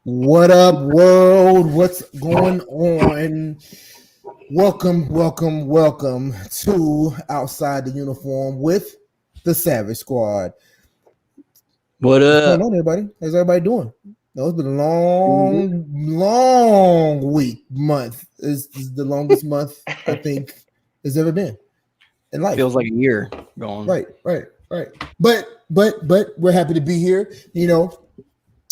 What up, world? What's going on? Welcome to Outside the Uniform with the Savage Squad. What What's up? going on, everybody? How's everybody doing? No, it's been a long month. This is the longest month I think has ever been in life. Feels like a year going. Right. But we're happy to be here. You know,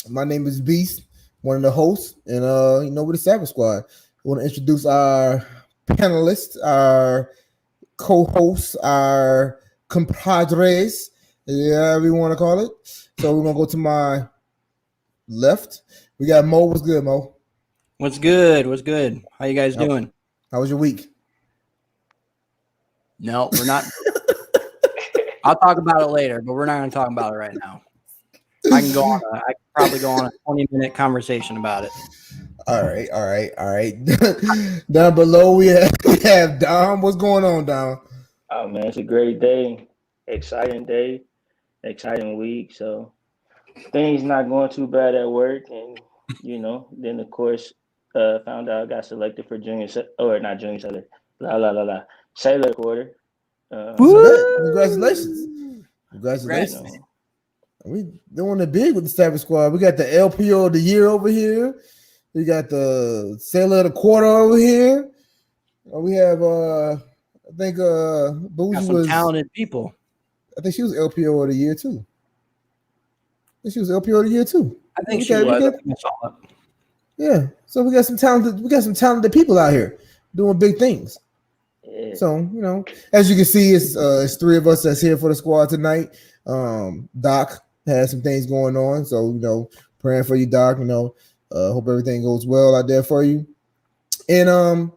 my name is Beast, one of the hosts, and we're the Savage Squad. We want to introduce our panelists, our co-hosts, our compadres, yeah, we want to call it. So we're gonna go to my left. We got Mo. What's good, Mo? What's good? How you guys doing? How was your week? No, we're not. I'll talk about it later, but we're not going to talk about it right now. I can probably go on a 20-minute conversation about it. All right. Down below we have Dom. What's going on, Dom? Oh man, it's a great day, exciting week. So things not going too bad at work, and then of course found out I got selected for sailor quarter. Congratulations. We doing it big with the Savage Squad. We got the LPO of the year over here. We got the Sailor of the Quarter over here. We have I think Bougie was talented people. I think she was LPO of the year too. I think she was. Yeah. So we got some talented people out here doing big things. Yeah. So, as you can see, it's three of us that's here for the squad tonight. Doc has some things going on, so praying for you, Doc. Hope everything goes well out there for you. And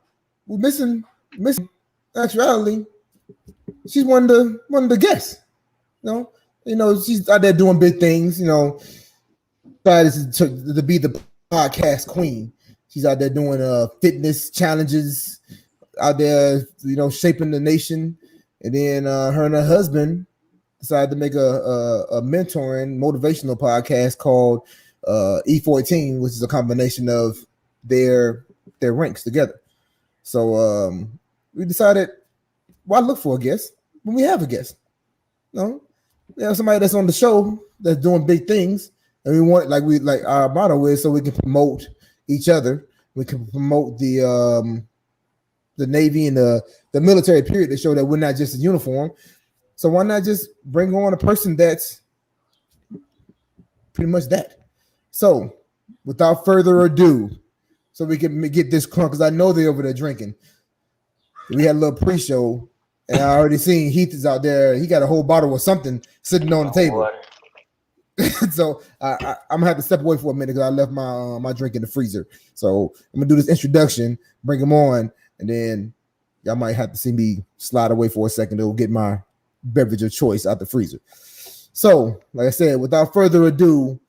we're missing actuality. She's one of the guests. She's out there doing big things. Decided to be the podcast queen. She's out there doing fitness challenges, out there, shaping the nation. And then her and her husband decided to make a mentoring motivational podcast called E14, which is a combination of their ranks together. So we decided, why look for a guest when we have a guest? We have somebody that's on the show that's doing big things, and we want like our motto is so we can promote each other. We can promote the Navy and the military period to show that we're not just a uniform. So why not just bring on a person that's pretty much that? So without further ado, so we can get this crunk, because I know they're over there drinking. We had a little pre-show, and I already seen Heath is out there. He got a whole bottle of something sitting on the table. So I'm gonna have to step away for a minute because I left my drink in the freezer. So I'm gonna do this introduction, bring him on, and then y'all might have to see me slide away for a second to get my beverage of choice out the freezer. So, like I said, without further ado,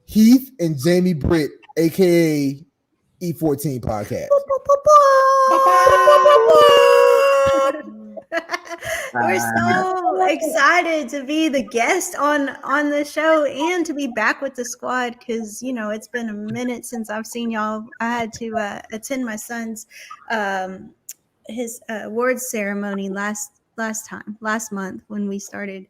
Heath and Jamie Britt, aka E14 podcast. We're so excited to be the guest on the show and to be back with the squad because it's been a minute since I've seen y'all. I had to attend my son's his awards ceremony last month when we started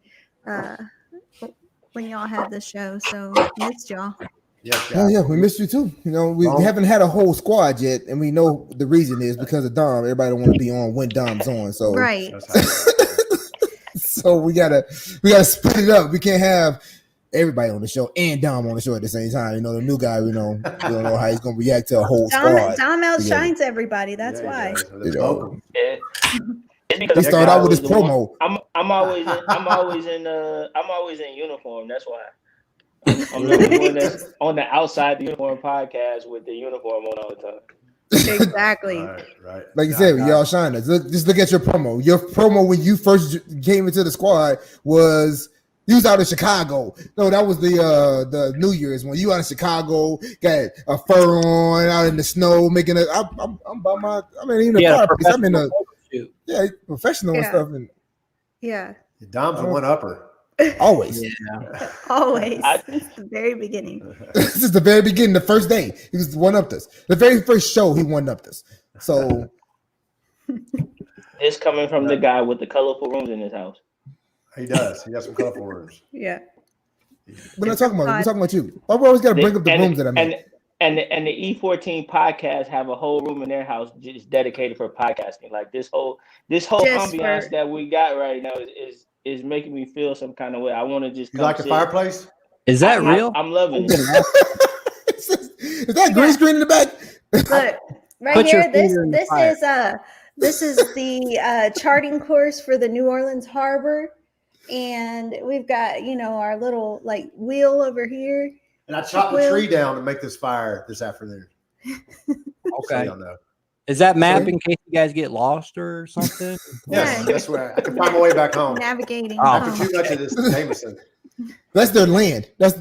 when y'all had the show. So missed y'all. Yeah, we missed you too. We haven't had a whole squad yet, and we know the reason is because of Dom. Everybody don't want to be on when Dom's on, so right. So we gotta split it up. We can't have everybody on the show and Dom on the show at the same time. The new guy, we don't know how he's gonna react to a whole squad. Dom outshines everybody. That's why. He started out with his promo. I'm always in uniform. That's why. I'm the one that's on the Outside the Uniform podcast with the uniform on all the time. Exactly. Right. Like you said, y'all shine us. Just look at your promo. Your promo when you first came into the squad was you was out in Chicago. No, that was the New Year's one. You out in Chicago, got a fur on, out in the snow, making a. I'm by my. I mean, even the fireplace. I'm in a. Yeah, professional and stuff. And yeah. Dom's a one upper. Always. Yeah. Always. Since the very beginning. This is the very beginning, the first day. He was one up us. The very first show, he one up us. So this coming from the guy with the colorful rooms in his house. He does. He has some colorful rooms. Yeah. We're not talking about you. We're talking about you. Why we always got to bring up the rooms that I made? And the E14 podcast have a whole room in their house just dedicated for podcasting. Like this whole ambiance that we got right now is making me feel some kind of way. I want to just. You like the fireplace? Is that real? I'm loving it. Is that green screen in the back? Look, right here. This is the charting course for the New Orleans Harbor, and we've got our little like wheel over here. And I chopped the tree down to make this fire this afternoon. Okay. So know. Is that map in case you guys get lost or something? Yes, that's where I can find my way back home. Navigating. After too much of this Jameson. That's their land. That's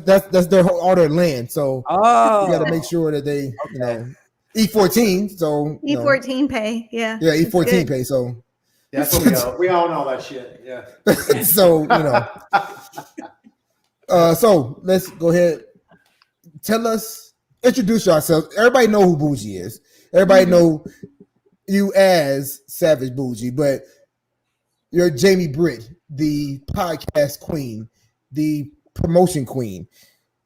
their all their land. So you got to make sure that they, E14. So E14 pay. Yeah. Yeah, E14 pay. So yeah, that's what we know. We all know that shit. Yeah. So so let's go ahead. Tell us, introduce yourselves. Everybody know who Bougie is. Everybody know you as Savage Bougie, but you're Jamie Britt, the podcast queen, the promotion queen.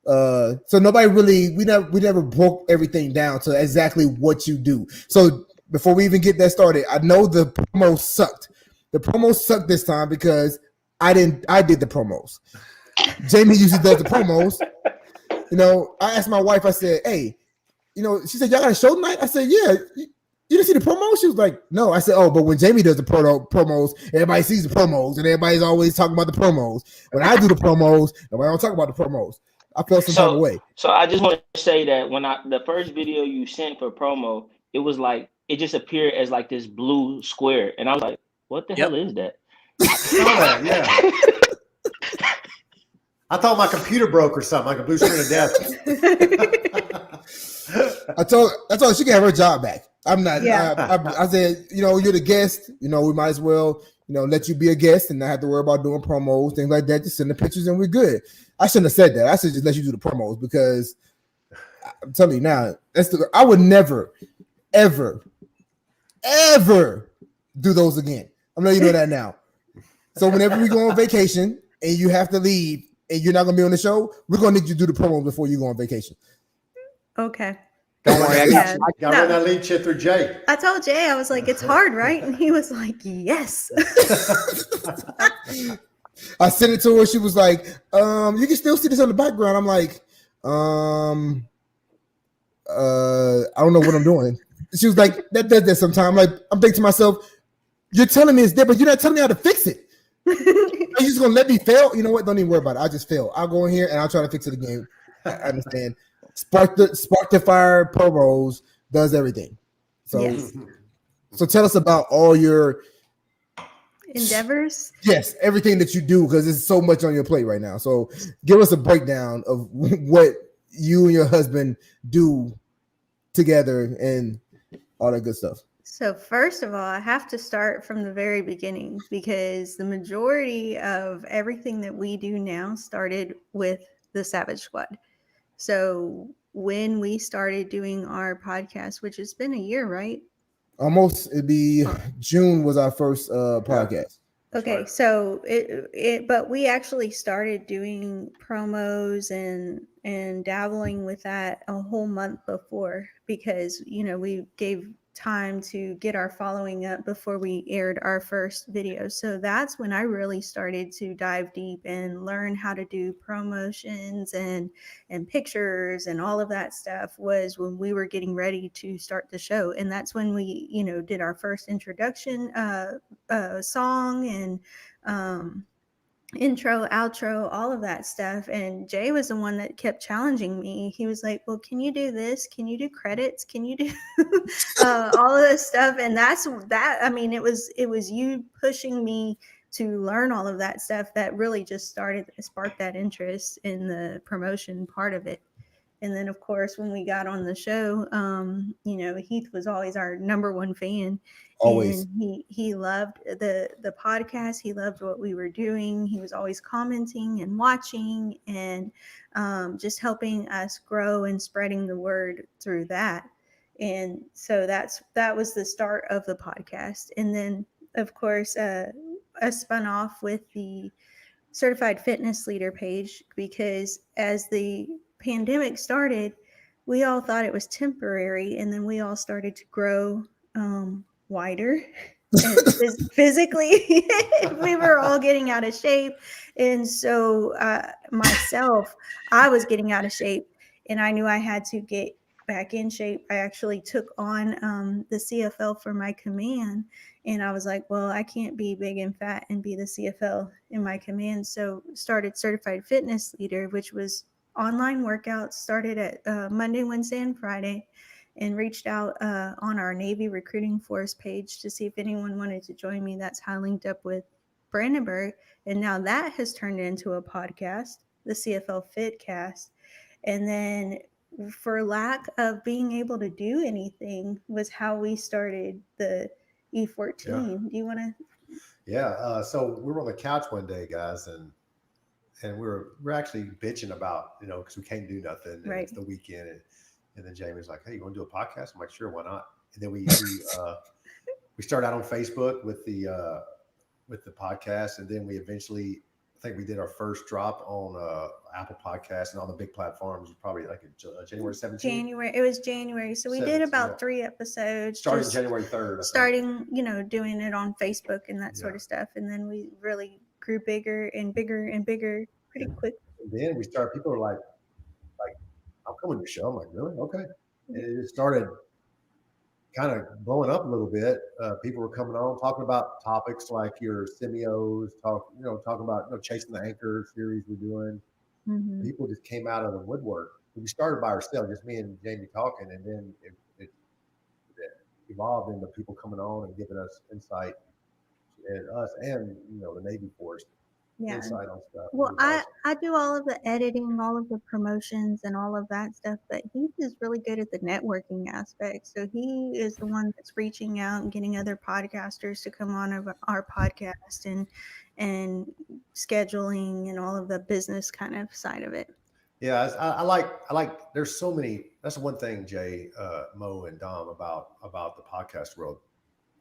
So nobody really, we never broke everything down to exactly what you do. So before we even get that started, I know the promo sucked. The promo sucked this time because I did the promos. Jamie usually does the promos. I asked my wife, I said, hey, she said, y'all got a show tonight? I said, yeah. You didn't see the promos? She was like, no. I said, oh, but when Jamie does the promos, everybody sees the promos, and everybody's always talking about the promos. When I do the promos, nobody don't talk about the promos. I felt some type of way. So I just want to say that when the first video you sent for promo, it was like, it just appeared as like this blue square. And I was like, what the hell is that? I saw that, yeah. I thought my computer broke or something, like a blue screen of death. I told her she can have her job back. I'm not. Yeah. I said, you're the guest. We might as well, let you be a guest and not have to worry about doing promos, things like that. Just send the pictures and we're good. I shouldn't have said that. I should just let you do the promos because I'm telling you now, I would never, ever, ever do those again. I'm letting you know that now. So whenever we go on vacation and you have to leave and you're not going to be on the show, we're going to need you to do the promos before you go on vacation. Okay. Don't worry, I got run that lead shit through Jay. I told Jay, I was like, it's hard, right? And he was like, yes. I sent it to her. She was like, you can still see this on the background. I'm like, I don't know what I'm doing. She was like, that does that sometime. Like, I'm thinking to myself, you're telling me it's there, but you're not telling me how to fix it. Are you just gonna let me fail? You know what? Don't even worry about it. I'll just fail. I'll go in here and I'll try to fix it again. I understand. Spark the Fire promos does everything. So, yes. So tell us about all your endeavors. Yes, everything that you do, because there's so much on your plate right now. So give us a breakdown of what you and your husband do together and all that good stuff. So first of all, I have to start from the very beginning because the majority of everything that we do now started with the Savage Squad. So when we started doing our podcast, which has been a year, right? Almost. It'd be June was our first podcast. Okay, right. So but we actually started doing promos and dabbling with that a whole month before because we gave time to get our following up before we aired our first video. So that's when I really started to dive deep and learn how to do promotions and pictures and all of that stuff was when we were getting ready to start the show. And that's when we, did our first introduction song and intro, outro, all of that stuff. And Jay was the one that kept challenging me. He was like, well, can you do this? Can you do credits? Can you do all of this stuff? And it was you pushing me to learn all of that stuff that really just sparked that interest in the promotion part of it. And then, of course, when we got on the show, Heath was always our number one fan. Always. And he loved the podcast. He loved what we were doing. He was always commenting and watching and just helping us grow and spreading the word through that. And so that was the start of the podcast. And then, of course, I spun off with the Certified Fitness Leader page, because as the pandemic started, we all thought it was temporary, and then we all started to grow wider and physically. We were all getting out of shape, and so myself, I was getting out of shape, and I knew I had to get back in shape. I actually took on the CFL for my command, and I was like, well, I can't be big and fat and be the CFL in my command. So started Certified Fitness Leader, which was online workouts, started at Monday, Wednesday, and Friday, and reached out on our Navy recruiting force page to see if anyone wanted to join me. That's how I linked up with Brandenburg. And now that has turned into a podcast, the CFL Fitcast. And then, for lack of being able to do anything, was how we started the E14. Yeah. Do you want to? Yeah. So we were on the couch one day, guys, and we're actually bitching about, because we can't do nothing. And Right. It's the weekend. And then Jamie's like, hey, you want to do a podcast? I'm like, sure, why not? And then we started out on Facebook with the podcast. And then we eventually, I think we did our first drop on Apple Podcasts and all the big platforms, probably like January 17th. It was January. So we did about 3 episodes. Starting January 3rd. Starting, doing it on Facebook and that sort of stuff. And then we really grew bigger and bigger and bigger pretty quick. And then we started, people were like, I'll come on your show. I'm like, really? Okay. And it started kind of blowing up a little bit. People were coming on talking about topics like your semios, talking about chasing the anchor series we're doing. Mm-hmm. People just came out of the woodwork. We started by ourselves, just me and Jamie talking, and then it evolved into people coming on and giving us insight, and us and the Navy force. Insight on stuff. Well, I do all of the editing, all of the promotions, and all of that stuff. But Heath is really good at the networking aspect. So he is the one that's reaching out and getting other podcasters to come on our podcast and scheduling and all of the business kind of side of it. Yeah, I like. There's so many. That's the one thing, Jay, Mo, and Dom about the podcast world.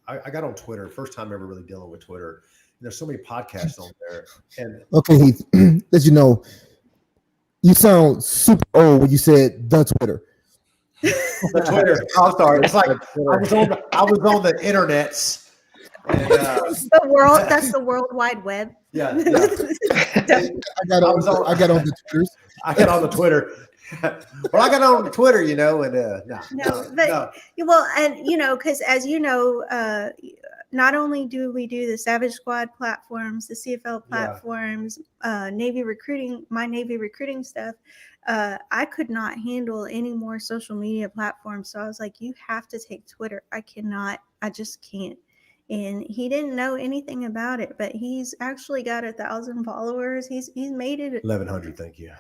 I got on Twitter, first time ever really dealing with Twitter. There's so many podcasts on there. And okay, Heath, as you know, you sound super old when you said the Twitter. The Twitter. I'm sorry. It's like I was on the internets. And, the world. That's the World Wide Web. Yeah. I got on the Twitters. I got on the Twitter. Well, I got on the Twitter, and well, and because as you know, not only do we do the Savage Squad platforms, the CFL platforms, Navy recruiting, my Navy recruiting stuff, I could not handle any more social media platforms. So I was like, you have to take Twitter. I just can't. And he didn't know anything about it, but he's actually got 1,000 followers. He's made it 1,100. Thank you.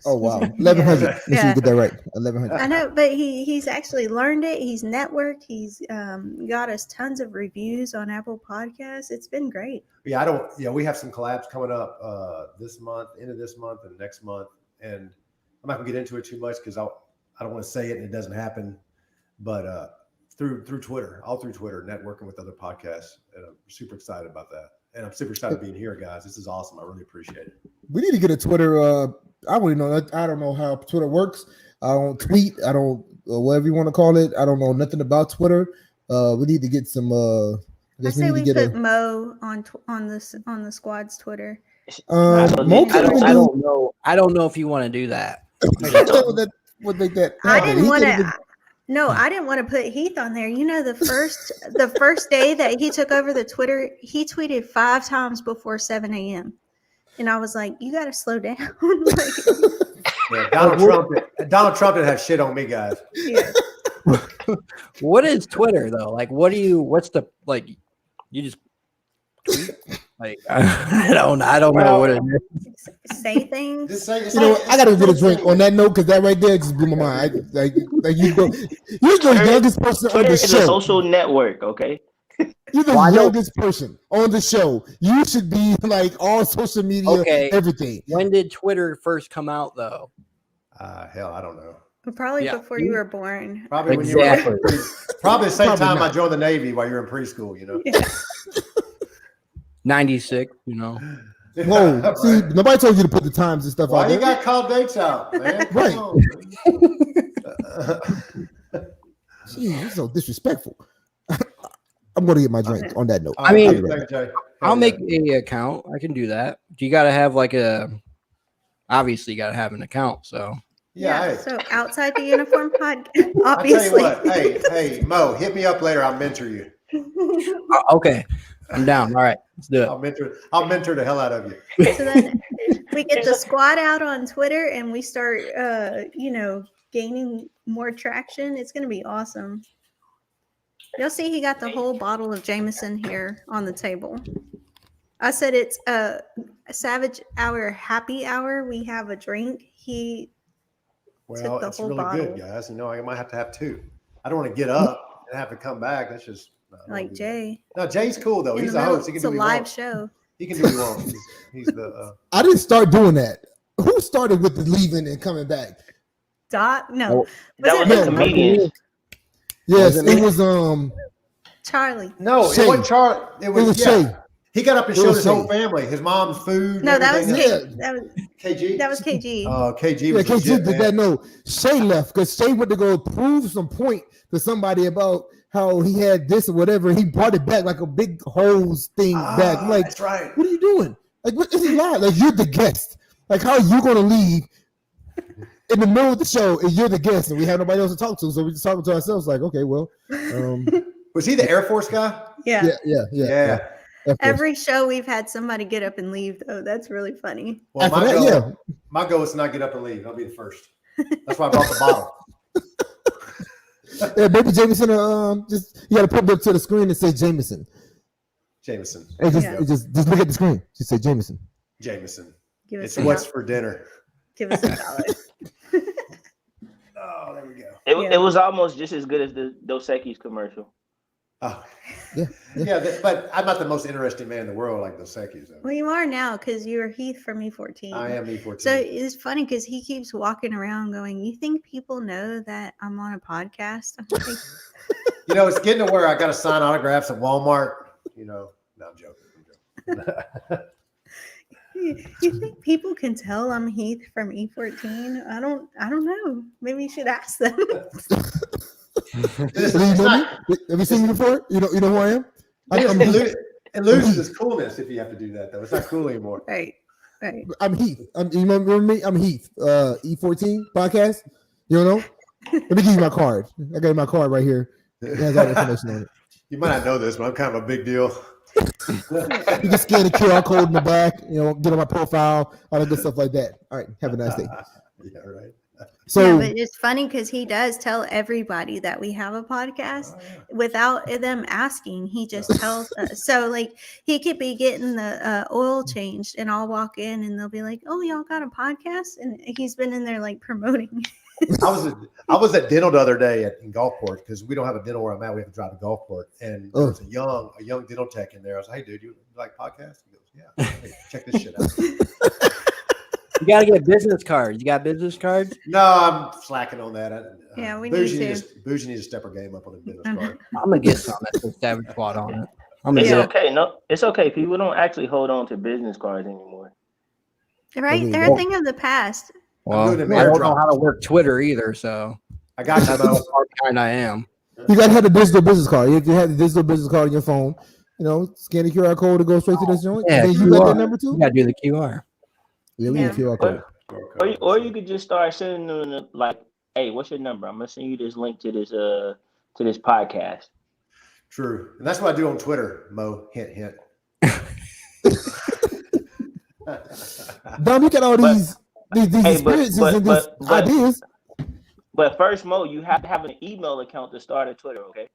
Oh wow, 1,100. Yeah. You get that right, 1,100. I know, but he's actually learned it. He's networked. He's got us tons of reviews on Apple Podcasts. It's been great. Yeah, we have some collabs coming up this month, end of this month, and next month. And I'm not gonna get into it too much because I don't want to say it and it doesn't happen. But through Twitter, all through Twitter, networking with other podcasts, and I'm super excited about that. And I'm super excited being here, guys. This is awesome. I really appreciate it. We need to get a Twitter. I don't know how Twitter works. I don't tweet. I don't whatever you want to call it. I don't know nothing about Twitter. We need to get some. I say we put Mo on the squad's Twitter. I don't know. I don't know if you want to do that. Would make that. I didn't want to. No, I didn't want to put Heath on there. The first day that he took over the Twitter, he tweeted 5 times before 7 a.m. And I was like, you got to slow down. Donald Trump didn't have shit on me, guys. Yeah. What is Twitter though? Like, you just tweet? Like I don't know what it is. Say things. I gotta get a drink on that note because that right there just blew my mind. Like you're the youngest person on the is show. a social network, okay? You're the youngest person on the show. You should be like all social media, everything. When did Twitter first come out, though? Hell, I don't know. Probably before you were born. Probably when you were probably the same time I joined the Navy while you're in preschool, you know. Yeah. 96, you know. Whoa, right. See, nobody told you to put the times and stuff out. Why you got called dates out, man? Right. Jeez, you're so disrespectful. I'm going to get my drink on that note. I mean, I'll make an account. I can do that. You got to have obviously you got to have an account. So yeah. So outside the uniform podcast, obviously. I tell you what, hey, Mo, hit me up later. I'll mentor you. Okay. I'm down. All right. Let's do it. I'll mentor the hell out of you. So then we get the squad out on Twitter and we start, gaining more traction. It's going to be awesome. You'll see he got the whole bottle of Jameson here on the table. I said it's a Savage Hour happy hour. We have a drink. He took the whole bottle. Good, guys. You know, I might have to have two. I don't want to get up and have to come back. That's just like Jay. No, Jay's cool though. He's a host. He can it's a live show. He can do what he wants. He's the. I didn't start doing that. Who started with the leaving and coming back? Dot? No. That was a comedian. Yes, it was Charlie. No, Shay. it wasn't Charlie. It was Shay. He got up and showed his whole family, his mom's food. No, that was KG. That was KG. Oh, KG. Yeah, KG did that. No, Shay left because Shay went to go prove some point to somebody about how he had this or whatever. He brought it back like a big hose thing back. I'm like, that's right. What are you doing? Like, what is he live? Like, you're the guest. Like, how are you going to leave in the middle of the show and you're the guest and we have nobody else to talk to? So we're just talking to ourselves like, okay, well. Was he the Air Force guy? Yeah. Every show we've had somebody get up and leave, though. That's really funny. Well, my goal is to not get up and leave. I'll be the first. That's why I brought the bottle. Yeah, baby Jameson, just you got to put it up to the screen and say Jameson. Jameson. And just look at the screen. Just say Jameson. Jameson. It's what's for dinner. Give us $1. Oh, there we go. It was almost just as good as the Dos Equis commercial. Oh, yeah. But I'm not the most interesting man in the world like Dos Equis. Well, you are now because you're Heath from E14. I am E14. So it's funny because he keeps walking around going, "You think people know that I'm on a podcast?" I'm like, it's getting to where I got to sign autographs at Walmart. No, I'm joking. You think people can tell I'm Heath from E14? I don't know. Maybe you should ask them. Have you seen me before? You know who I am? It loses its coolness if you have to do that, though. It's not cool anymore. Right. I'm Heath. You remember me? I'm Heath. E14 podcast. You don't know? Let me give you my card. I got my card right here. It has all the information on it. You might not know this, but I'm kind of a big deal. You can scan the QR code in the back. Get on my profile, all the good stuff like that. All right. Have a nice day. Yeah, right. So, but it's funny because he does tell everybody that we have a podcast without them asking. He just tells us. So, like, he could be getting the oil changed, and I'll walk in, and they'll be like, "Oh, y'all got a podcast?" And he's been in there like promoting. I was at dental the other day in Gulfport because we don't have a dental where I'm at. We have to drive to Gulfport, and there was a young dental tech in there. I was like, "Hey, dude, you like podcasts?" He goes, "Yeah, hey, check this shit out." You got to get business cards. You got business cards? No, I'm slacking on that. We need to. Bougie needs to step her game up on the business card. I'm going to get some at the Savage Squad on it. It's okay. No, it's okay. People don't actually hold on to business cards anymore. Right? They're a thing of the past. Well, I don't know how to work Twitter either, so I got you. That's how hard kind I am. You got to have the digital business card. If you have the digital business card on your phone, scan the QR code to go straight to this joint. Yeah, you got that number too? You got to do the QR. Yeah, QR code. Or you could just start sending them like, "Hey, what's your number? I'm gonna send you this link to this podcast." True, and that's what I do on Twitter. Mo, hint, hint. Dom, you got all these experiences and these ideas. But first, Mo, you have to have an email account to start a Twitter. Okay.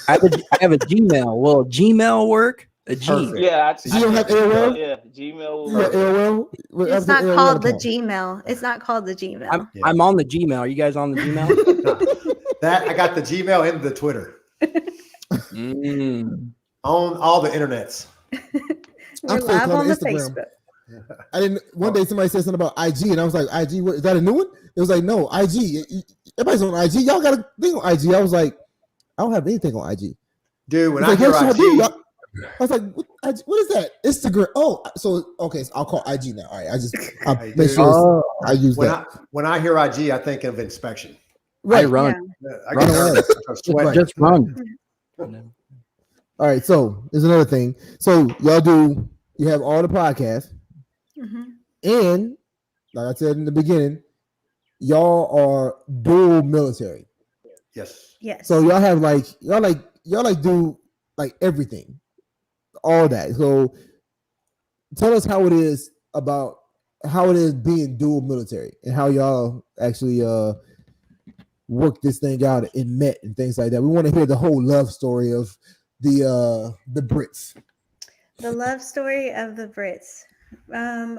I have a Gmail. Will Gmail work? A G. Perfect. Yeah, You don't have AOL? Yeah, Gmail. Yeah, AOL. It's not called the Gmail. It's not called the Gmail. I'm on the Gmail. Are you guys on the Gmail? That I got the Gmail and the Twitter. On all the internets. We're live on the Facebook. I didn't. One day somebody said something about IG, and I was like, "IG, what, is that a new one?" It was like, "No, IG. Everybody's on IG. Y'all got a thing on IG." I was like, "I don't have anything on IG." Dude, when I hear IG, I was like, "What is that?" Instagram. Oh, so okay, so I'll call IG now. All right, I make sure I use that. When I hear IG, I think of inspection. Right, run. Yeah. Run away. Just run. All right, so there's another thing. So you have all the podcasts, and like I said in the beginning, y'all are dual military. Yes. Yes. So y'all have y'all do like everything, all that. So tell us how it is being dual military and how y'all actually worked this thing out and met and things like that. We want to hear the whole love story of the Brits. The love story of the Brits.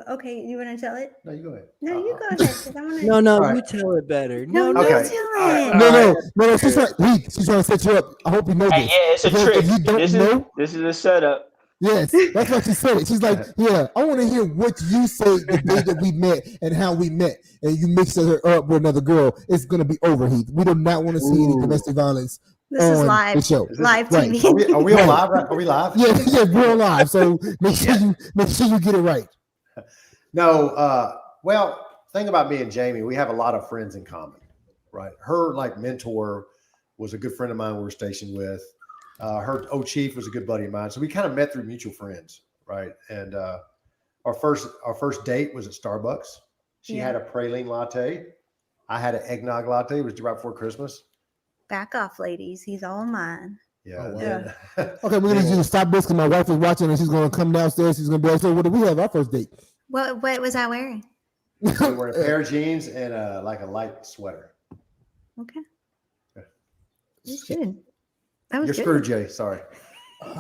Okay, you want to tell it? No, you go ahead. No, you go ahead. 'Cause I want to. No, right. you tell it better. No, No, you okay. tell it. No. She's trying to set you up. I hope you know this. Hey, yeah, it's a trick. If you don't know, this is a setup. yes, that's what she said. She's like, yeah, I want to hear what you say the day that we met and how we met, and you mix her up with another girl. It's gonna be over, Heath. We do not want to see any domestic violence. This is live. The show. Live TV. Right. Are we on live? Are we live? Yeah, we're on live. So make sure you get it right. No, well, thing about me and Jamie, we have a lot of friends in common, right? Her mentor was a good friend of mine we were stationed with. Her chief was a good buddy of mine. So we kind of met through mutual friends, right? And our first date was at Starbucks. She had a praline latte. I had an eggnog latte. It was right before Christmas. Back off, ladies. He's all mine. Yeah. Oh, wow. Okay, we're gonna just stop this because my wife is watching and she's gonna come downstairs. She's gonna be like, "So, what did we have our first date?" What was I wearing? We were a pair of jeans and a light sweater. Okay. That's good. That was You're good. screwed, Jay. Sorry.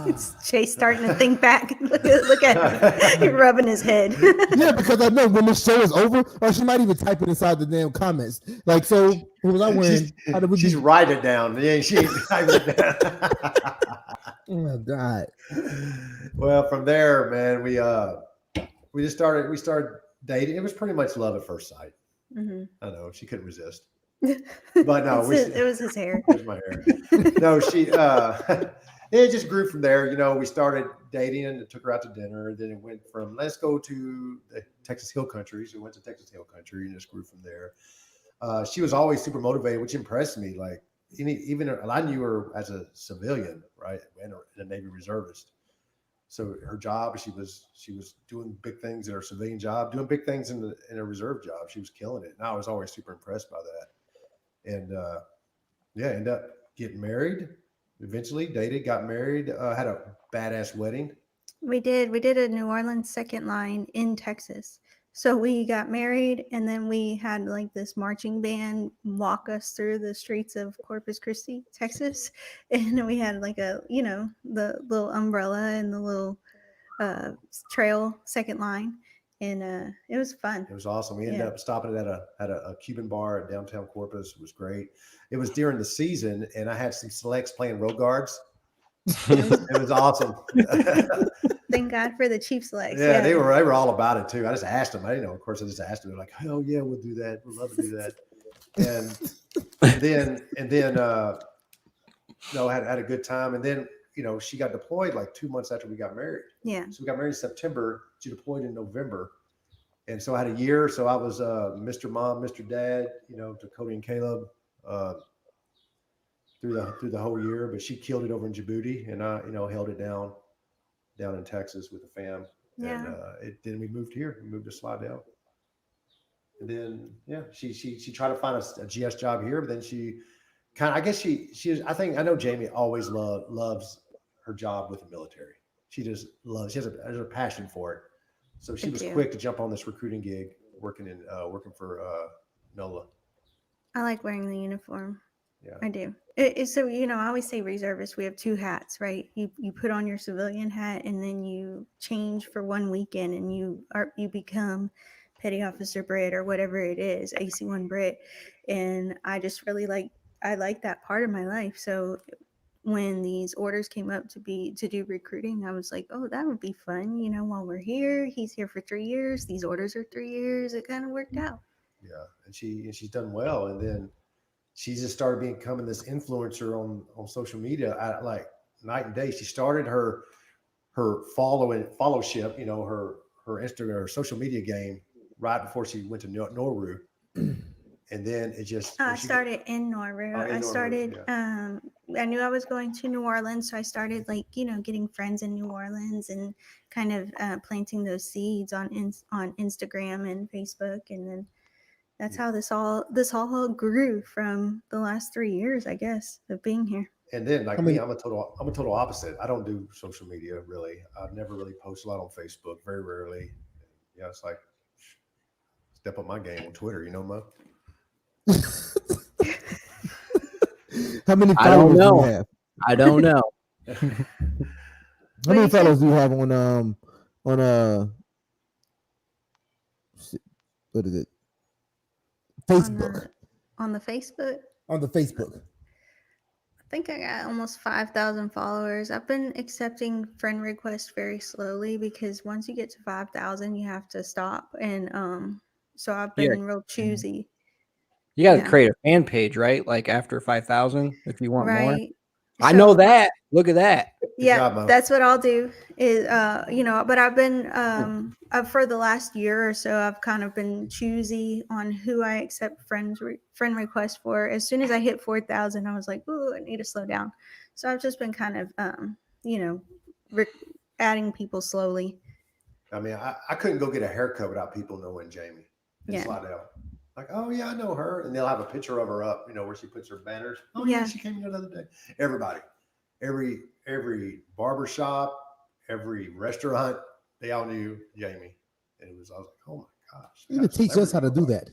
It's Chase starting to think back. Look at him. He's rubbing his head. Yeah, because I know when this show is over, or she might even type it inside the damn comments. Like, so what was I wearing? She's writing it down. Yeah, she ain't typing it down. Oh my God. Well, from there, man, we started dating. It was pretty much love at first sight. Mm-hmm. I know she couldn't resist. But no, it was his hair. It was my hair. No, it just grew from there. You know, we started dating and took her out to dinner. Then it went from let's go to the Texas Hill Country. So we went to Texas Hill Country and just grew from there. She was always super motivated, which impressed me. Like even I knew her as a civilian, right, and a Navy reservist. So her job, she was doing big things in her civilian job, doing big things in a reserve job. She was killing it, and I was always super impressed by that. And ended up getting married. Eventually dated, got married, had a badass wedding. We did a New Orleans second line in Texas. So we got married and then we had like this marching band walk us through the streets of Corpus Christi, Texas. And we had like the little umbrella and the little trail second line. And it was fun. It was awesome. We ended up stopping at a Cuban bar at downtown Corpus. It was great. It was during the season, and I had some selects playing road guards. It was awesome. Thank God for the Chiefs legs. Yeah, they were all about it too. I just asked them. I didn't know. Of course, I just asked them. They're like, "Hell yeah, we'll do that. We'd love to do that." And then had a good time. And then she got deployed like 2 months after we got married. Yeah. So we got married in September. She deployed in November. And so I had a year. So I was Mr. Mom, Mr. Dad, to Cody and Caleb through the whole year. But she killed it over in Djibouti, and I, held it down in Texas with the fam. Yeah. And then we moved here. We moved to Slidell. And then she tried to find a GS job here, but then she kind of, I guess I know Jamie always loves her job with the military. She just loves. She has a passion for it. So she was quick to jump on this recruiting gig, working for NOLA. I like wearing the uniform. Yeah. I do. So, I always say reservists, we have two hats, right? You put on your civilian hat and then you change for one weekend and you become Petty Officer Britt or whatever it is, AC1 Britt. And I just really I like that part of my life. So when these orders came up to do recruiting, I was like, oh, that would be fun. While we're here, he's here for 3 years. These orders are 3 years. It kind of worked out. Yeah. And she's done well. And then she just started becoming this influencer on social media like night and day. She started her followership, her Instagram, her social media game right before she went to Nauru. And then it just I started in Nauru. I knew I was going to New Orleans, so I started getting friends in New Orleans and kind of planting those seeds on Instagram and Facebook, and then that's how this all grew from the last 3 years, I guess, of being here. And then me, I'm a total opposite. I don't do social media really. I've never really posted a lot on Facebook, very rarely. Yeah, it's like step up my game on Twitter, Mo. How many followers do you have? I don't know. How many followers do you have on what is it? Facebook. On the Facebook? On the Facebook. I think I got almost 5,000 followers. I've been accepting friend requests very slowly because once you get to 5,000, you have to stop. And so I've been real choosy. You got to create a fan page, right? Like after 5,000, if you want more. I So, know that. Look at that. Yeah, that's what I'll do. Is but I've been for the last year or so, I've kind of been choosy on who I accept friend requests for. As soon as I hit 4,000, I was like, "Ooh, I need to slow down." So I've just been kind of adding people slowly. I mean, I couldn't go get a haircut without people knowing Jamie and Slidell. Like, oh yeah, I know her, and they'll have a picture of her up, where she puts her banners. Oh yeah, she came here the other day. Everybody, every barbershop, every restaurant, they all knew Jamie, and I was like, oh my gosh, you could teach us how to do that.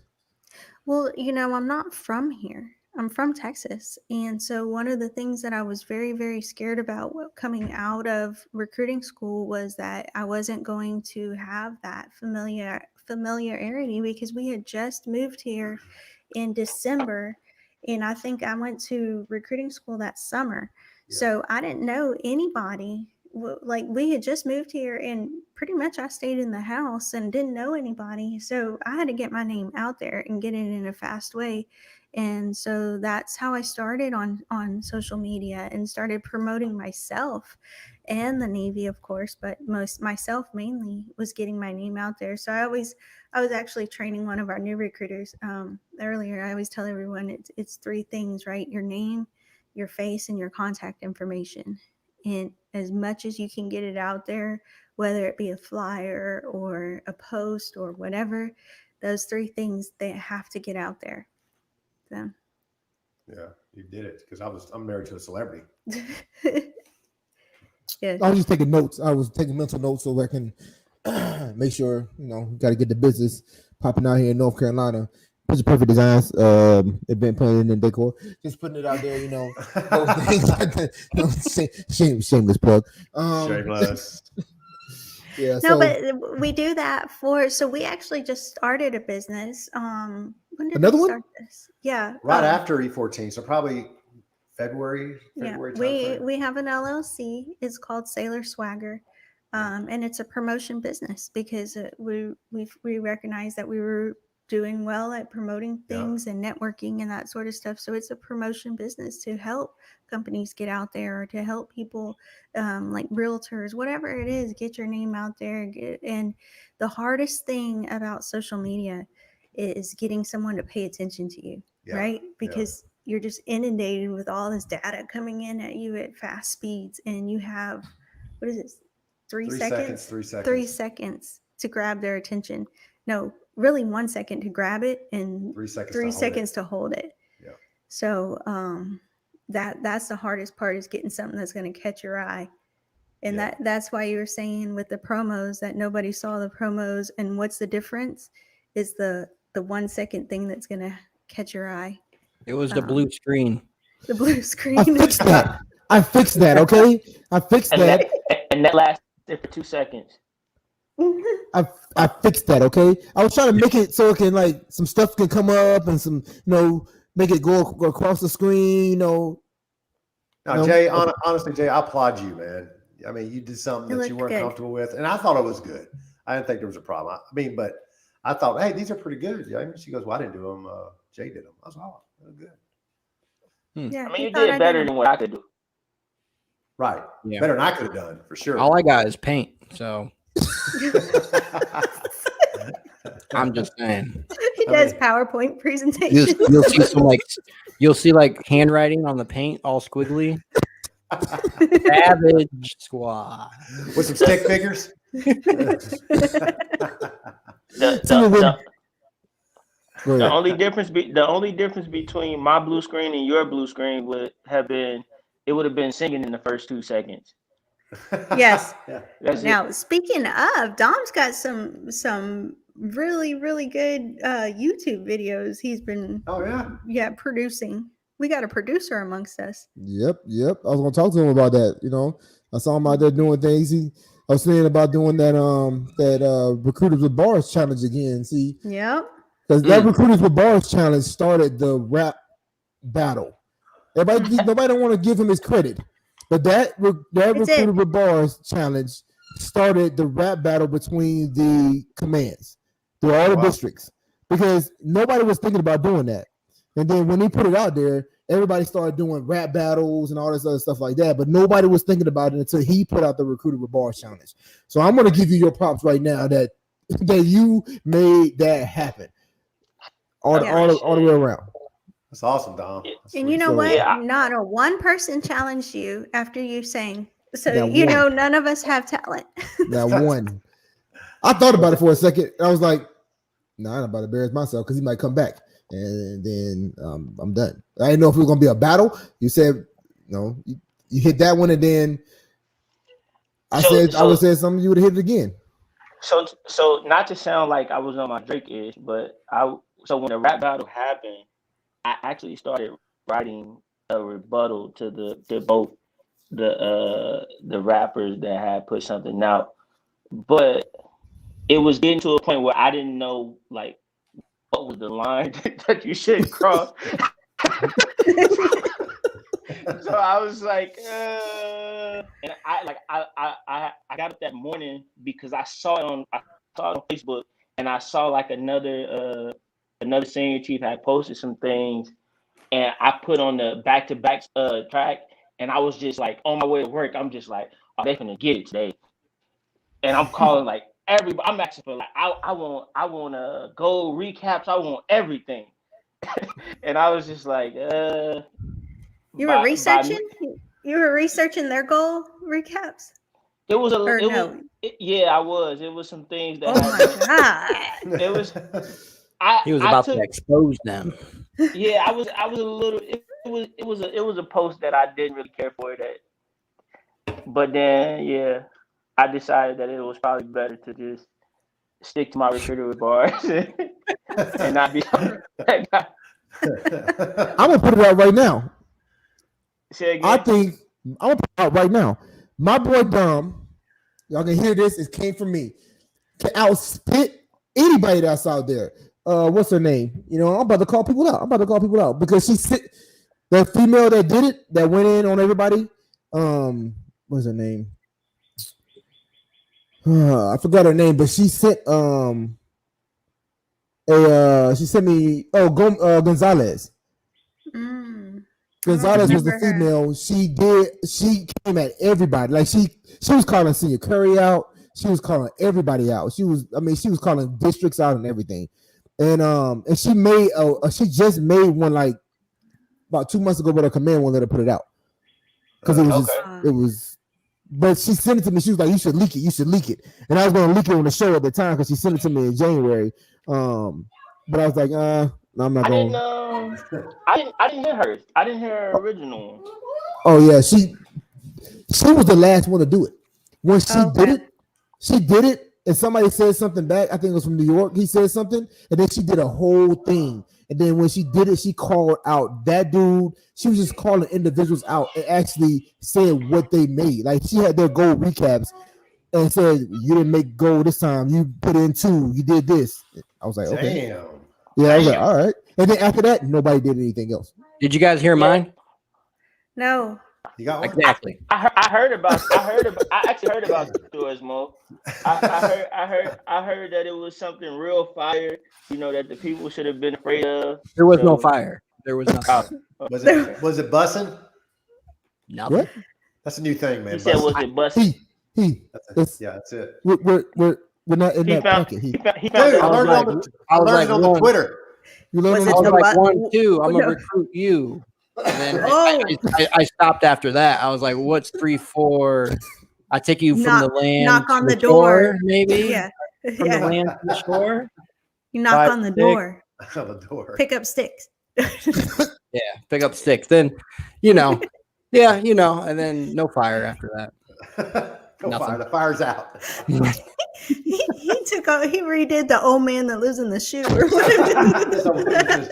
Well, I'm not from here. I'm from Texas, and so one of the things that I was very, very scared about coming out of recruiting school was that I wasn't going to have that familiarity because we had just moved here in December, and I think I went to recruiting school that summer. Yeah. So I didn't know anybody. Like we had just moved here and pretty much I stayed in the house and didn't know anybody. So I had to get my name out there and get it in a fast way. And so that's how I started on social media and started promoting myself and the Navy, of course, but myself mainly was getting my name out there. So I was actually training one of our new recruiters earlier. I always tell everyone it's 3 things, right? Your name, your face, and your contact information. And as much as you can get it out there, whether it be a flyer or a post or whatever, those 3 things, they have to get out there. So. Yeah, you did it because I'm married to a celebrity. Yeah. I was just taking notes. I was taking mental notes so I can make sure, got to get the business popping out here in North Carolina. Picture Perfect Designs, event planning and decor. Just putting it out there, shameless plug. Shameless. Yeah. No, but we do that so we actually just started a business. When did we start this? Yeah. Right after E14, so probably February. Yeah, we have an LLC. It's called Sailor Swagger, and it's a promotion business because we recognize that we were doing well at promoting things and networking and that sort of stuff. So it's a promotion business to help companies get out there or to help people like realtors, whatever it is, get your name out there. And the hardest thing about social media is getting someone to pay attention to you, right? Because you're just inundated with all this data coming in at you at fast speeds, and you have, what is it, 3 seconds? 3 seconds. 3 seconds to grab their attention. No, really 1 second to grab it and 3 seconds to hold it. Yeah. So that's the hardest part, is getting something that's going to catch your eye. And that's why you were saying with the promos that nobody saw the promos, and what's the difference is the 1 second thing that's going to catch your eye. It was the blue screen. The blue screen. I fixed that. Okay, I fixed that. And that lasted for 2 seconds. I fixed that. Okay, I was trying to make it so it can like some stuff can come up and some make it go across the screen. No, Jay. Honestly, Jay, I applaud you, man. I mean, you did something that you weren't comfortable with, and I thought it was good. I didn't think there was a problem. I mean, but I thought, hey, these are pretty good. She goes, well, I didn't do them. Jay did them. I was like, oh, they're good. Yeah, I mean, you did better than what I could do. Right. Yeah. Better than I could have done, for sure. All I got is paint, so I'm just saying. He does PowerPoint presentations. You'll see handwriting on the paint, all squiggly. Savage Squad with some stick figures. The only difference between my blue screen and your blue screen would have been singing in the first 2 seconds. Yes. Yeah. Now, speaking of, Dom's got some really, really good YouTube videos he's been producing. We got a producer amongst us. Yep. I was gonna talk to him about that. I saw him out there doing things. I was saying about doing that Recruiters with Bars challenge again. See, yep. Because that Recruiters with Bars challenge started the rap battle. Nobody don't want to give him his credit, but that Recruiters with Bars challenge started the rap battle between the commands through all the districts, because nobody was thinking about doing that. And then when he put it out there, everybody started doing rap battles and all this other stuff like that. But nobody was thinking about it until he put out the Recruiter with Bars challenge. So I'm going to give you your props right now that you made that happen all the way around. That's awesome, Dom. And you know what? Yeah. Not a one person challenged you after you sang. So none of us have talent. That one. I thought about it for a second. I was like, no, I'm about to embarrass myself because he might come back. And then I'm done. I didn't know if it was going to be a battle. You said, you hit that one, and then I would have said something, you would have hit it again. So not to sound like I was on my Drake-ish, but so when the rap battle happened, I actually started writing a rebuttal to the rappers that had put something out. But it was getting to a point where I didn't know what was the line that you should cross. So I was like, and I got up that morning because I saw it on Facebook, and I saw another senior chief had posted some things, and I put on the back-to-back track, and I was just on my way to work, I'm just like, oh, they finna get it today. And I'm calling everybody. I'm asking for I want gold recaps. I want everything. And I was just like, you were researching? You were researching their goal recaps? It was I was. It was some things that my God. It was he was about to expose them. Yeah, I was a little it was a post that I didn't really care for that. But then I decided that it was probably better to just stick to my Recruiter with Bars and not be. I'm gonna put it out right now. Say again? I think I'm gonna put it out right now. My boy Dom, y'all can hear this. It came from me. Can outspit anybody that's out there. What's her name? I'm about to call people out. Because the female that did it, that went in on everybody. What's her name? I forgot her name, but she sent me Gonzalez. Gonzalez was the female. She came at everybody. she was calling Senior Curry out. She was calling everybody out. She was calling districts out and everything. And she just made one about 2 months ago, but her command won't let her put it out. Because it was but she sent it to me. She was like, you should leak it. And I was going to leak it on the show at the time because she sent it to me in January. But I was like, no, I'm not going. I didn't hear her. I didn't hear her original one. Oh, yeah. She was the last one to do it. When she did it, and somebody said something back. I think it was from New York. He said something, and then she did a whole thing. And then when she did it, she called out that dude. She was just calling individuals out and actually said what they made. Like she had their goal recaps and said, "You didn't make goal this time. You put in 2. You did this." I was like, "Okay." Damn. Yeah, I was like, "All right." And then after that, nobody did anything else. Did you guys hear mine? No. You got one? Exactly. I actually heard about yours, Mo. I heard that it was something real fire. You know that the people should have been afraid of. There was no fire. There was nothing. Was it bussing? Nothing. What? That's a new thing, man. He said, "Was it busting?" That's it. We're not in that packet. He Dude, found I learned on the Twitter. You learned I was on like 1, 2. I'm gonna recruit you. And then I stopped after that. I was like, "What's 3, 4?" I take you from the land. Knock on to the door, maybe. Yeah. From the land to the shore. You knock on the door. On the door. Pick up sticks. Yeah, pick up sticks. Then, and then no fire after that. No fire. The fire's out. he redid the old man that lives in the shoe or whatever.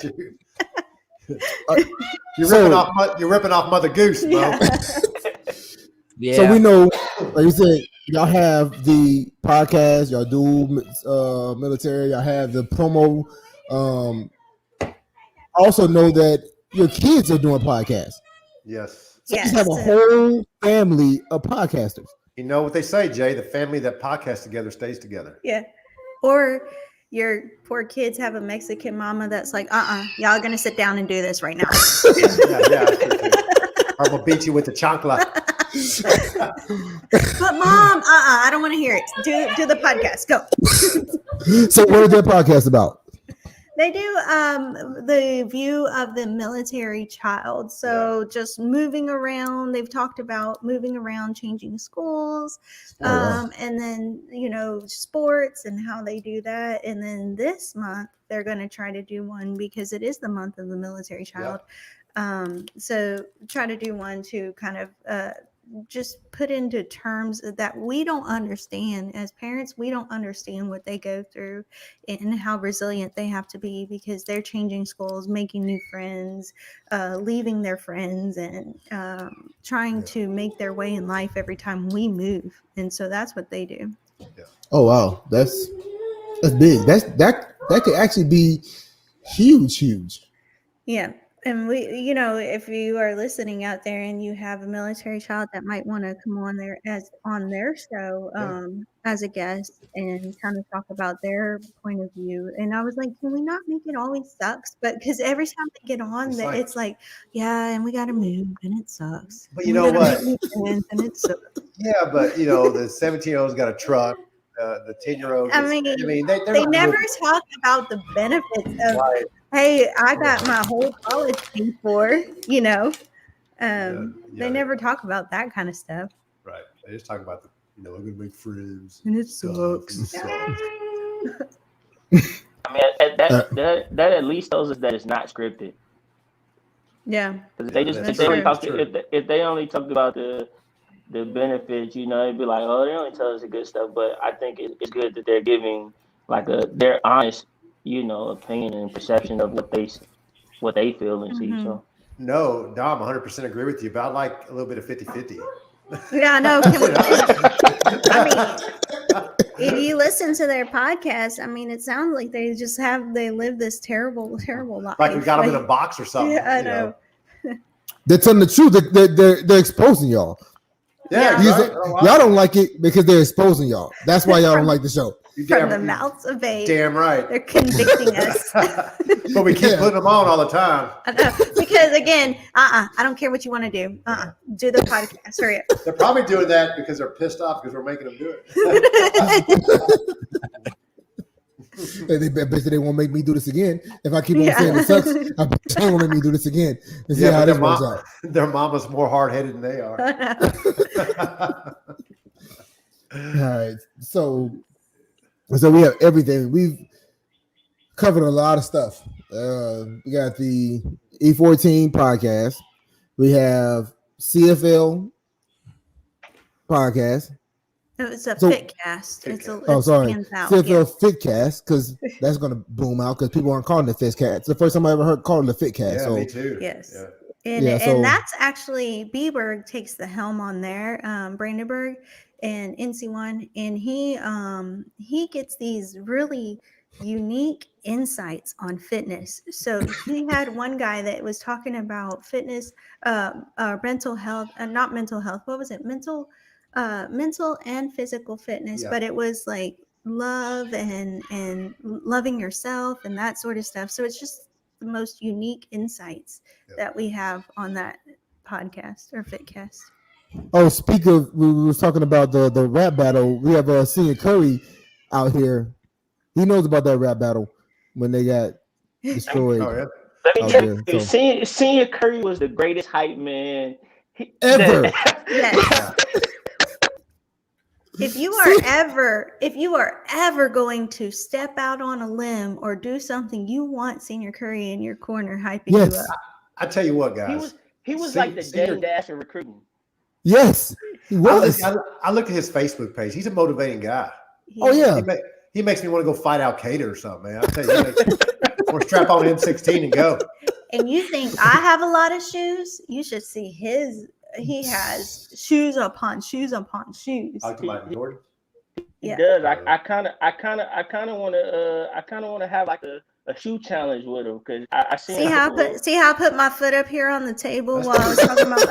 You're ripping off Mother Goose, bro. Yeah. Yeah. So we know, like you said, y'all have the podcast, y'all do military, y'all have the promo. Also know that your kids are doing podcasts. Yes. So you have a whole family of podcasters. You know what they say, Jay? The family that podcasts together stays together. Yeah. Or your poor kids have a Mexican mama that's like, y'all gonna sit down and do this right now. Yeah. I'm gonna beat you with the chancla. But mom, I don't want to hear it. Do the podcast. Go. So what is their podcast about? They do the view of the military child. So just moving around. They've talked about moving around, changing schools, and then, sports and how they do that. And then this month, they're going to try to do one because it is the month of the military child. So try to do one to kind of just put into terms that we don't understand as parents. We don't understand what they go through and how resilient they have to be because they're changing schools, making new friends, leaving their friends, and trying to make their way in life every time we move. And so that's what they do. Oh wow, that's big. That could actually be huge. Yeah. And we, if you are listening out there and you have a military child that might want to come on there on their show as a guest and kind of talk about their point of view. And I was like, can we not make it always sucks? But because every time they get on, it's like, yeah, and we got to move and it sucks. But you know what? And it sucks. Yeah, but the 17-year-old's got a truck. The 10-year-old. They never talk about the benefits of. Right. Hey, I got my whole college paid for. They never talk about that kind of stuff. Right. They just talk about we're gonna make friends. And it sucks. I mean, that at least tells us that it's not scripted. Yeah. If they only talked about the benefits, it'd be like, oh, they only tell us the good stuff. But I think it's good that they're giving their honest, opinion and perception of what they feel and see. So no, Dom, 100% agree with you, but I like a little bit of 50-50. Yeah, no. If you listen to their podcast, it sounds like they live this terrible life. Like we got them in a box or something. Yeah, I know. They're telling the truth. They're exposing y'all. Yeah, y'all don't like it because they're exposing y'all. That's why y'all don't like the show. From the mouths of babes. Damn right. They're convicting us. But we keep putting them on all the time. I know. Because again, I don't care what you want to do. Do the podcast. Hurry up. They're probably doing that because they're pissed off because we're making them do it. They bet they won't make me do this again. If I keep on saying it sucks, I bet they won't make me do this again. And see how this works out. Their mama's more hard-headed than they are. All right. So we have everything. We've covered a lot of stuff. We got the E14 podcast. We have CFL podcast. It's a fit cast. It's sorry. Out, fit cast, because that's gonna boom out because people aren't calling it fit cast. It's the first time I ever heard calling it fit cast. Yeah, so me too. Yes. Yeah. And that's actually Bberg takes the helm on there, Brandenburg and NC1, and he gets these really unique insights on fitness. So he had one guy that was talking about fitness, mental health, not mental health. What was it? Mental and physical fitness, but it was like love and loving yourself and that sort of stuff. So it's just the most unique insights that we have on that podcast or Fitcast. Oh, speak of, we was talking about the rap battle. We have Senior Curry out here. He knows about that rap battle when they got destroyed. Let me tell you, Senior Curry was the greatest hype man ever. If you are ever going to step out on a limb or do something, you want Senior Curry in your corner hyping you up. I tell you what, guys. He was like the Dame Dash of recruiting. Yes, he was. I look at his Facebook page. He's a motivating guy. Oh yeah. He makes me want to go fight Al Qaeda or something, man. I tell you, or strap on M16 and go. And you think I have a lot of shoes? You should see his. He has shoes upon shoes upon shoes. Jordan. He does. I kind of want to have like a shoe challenge with him because I see how I put my foot up here on the table while I was talking about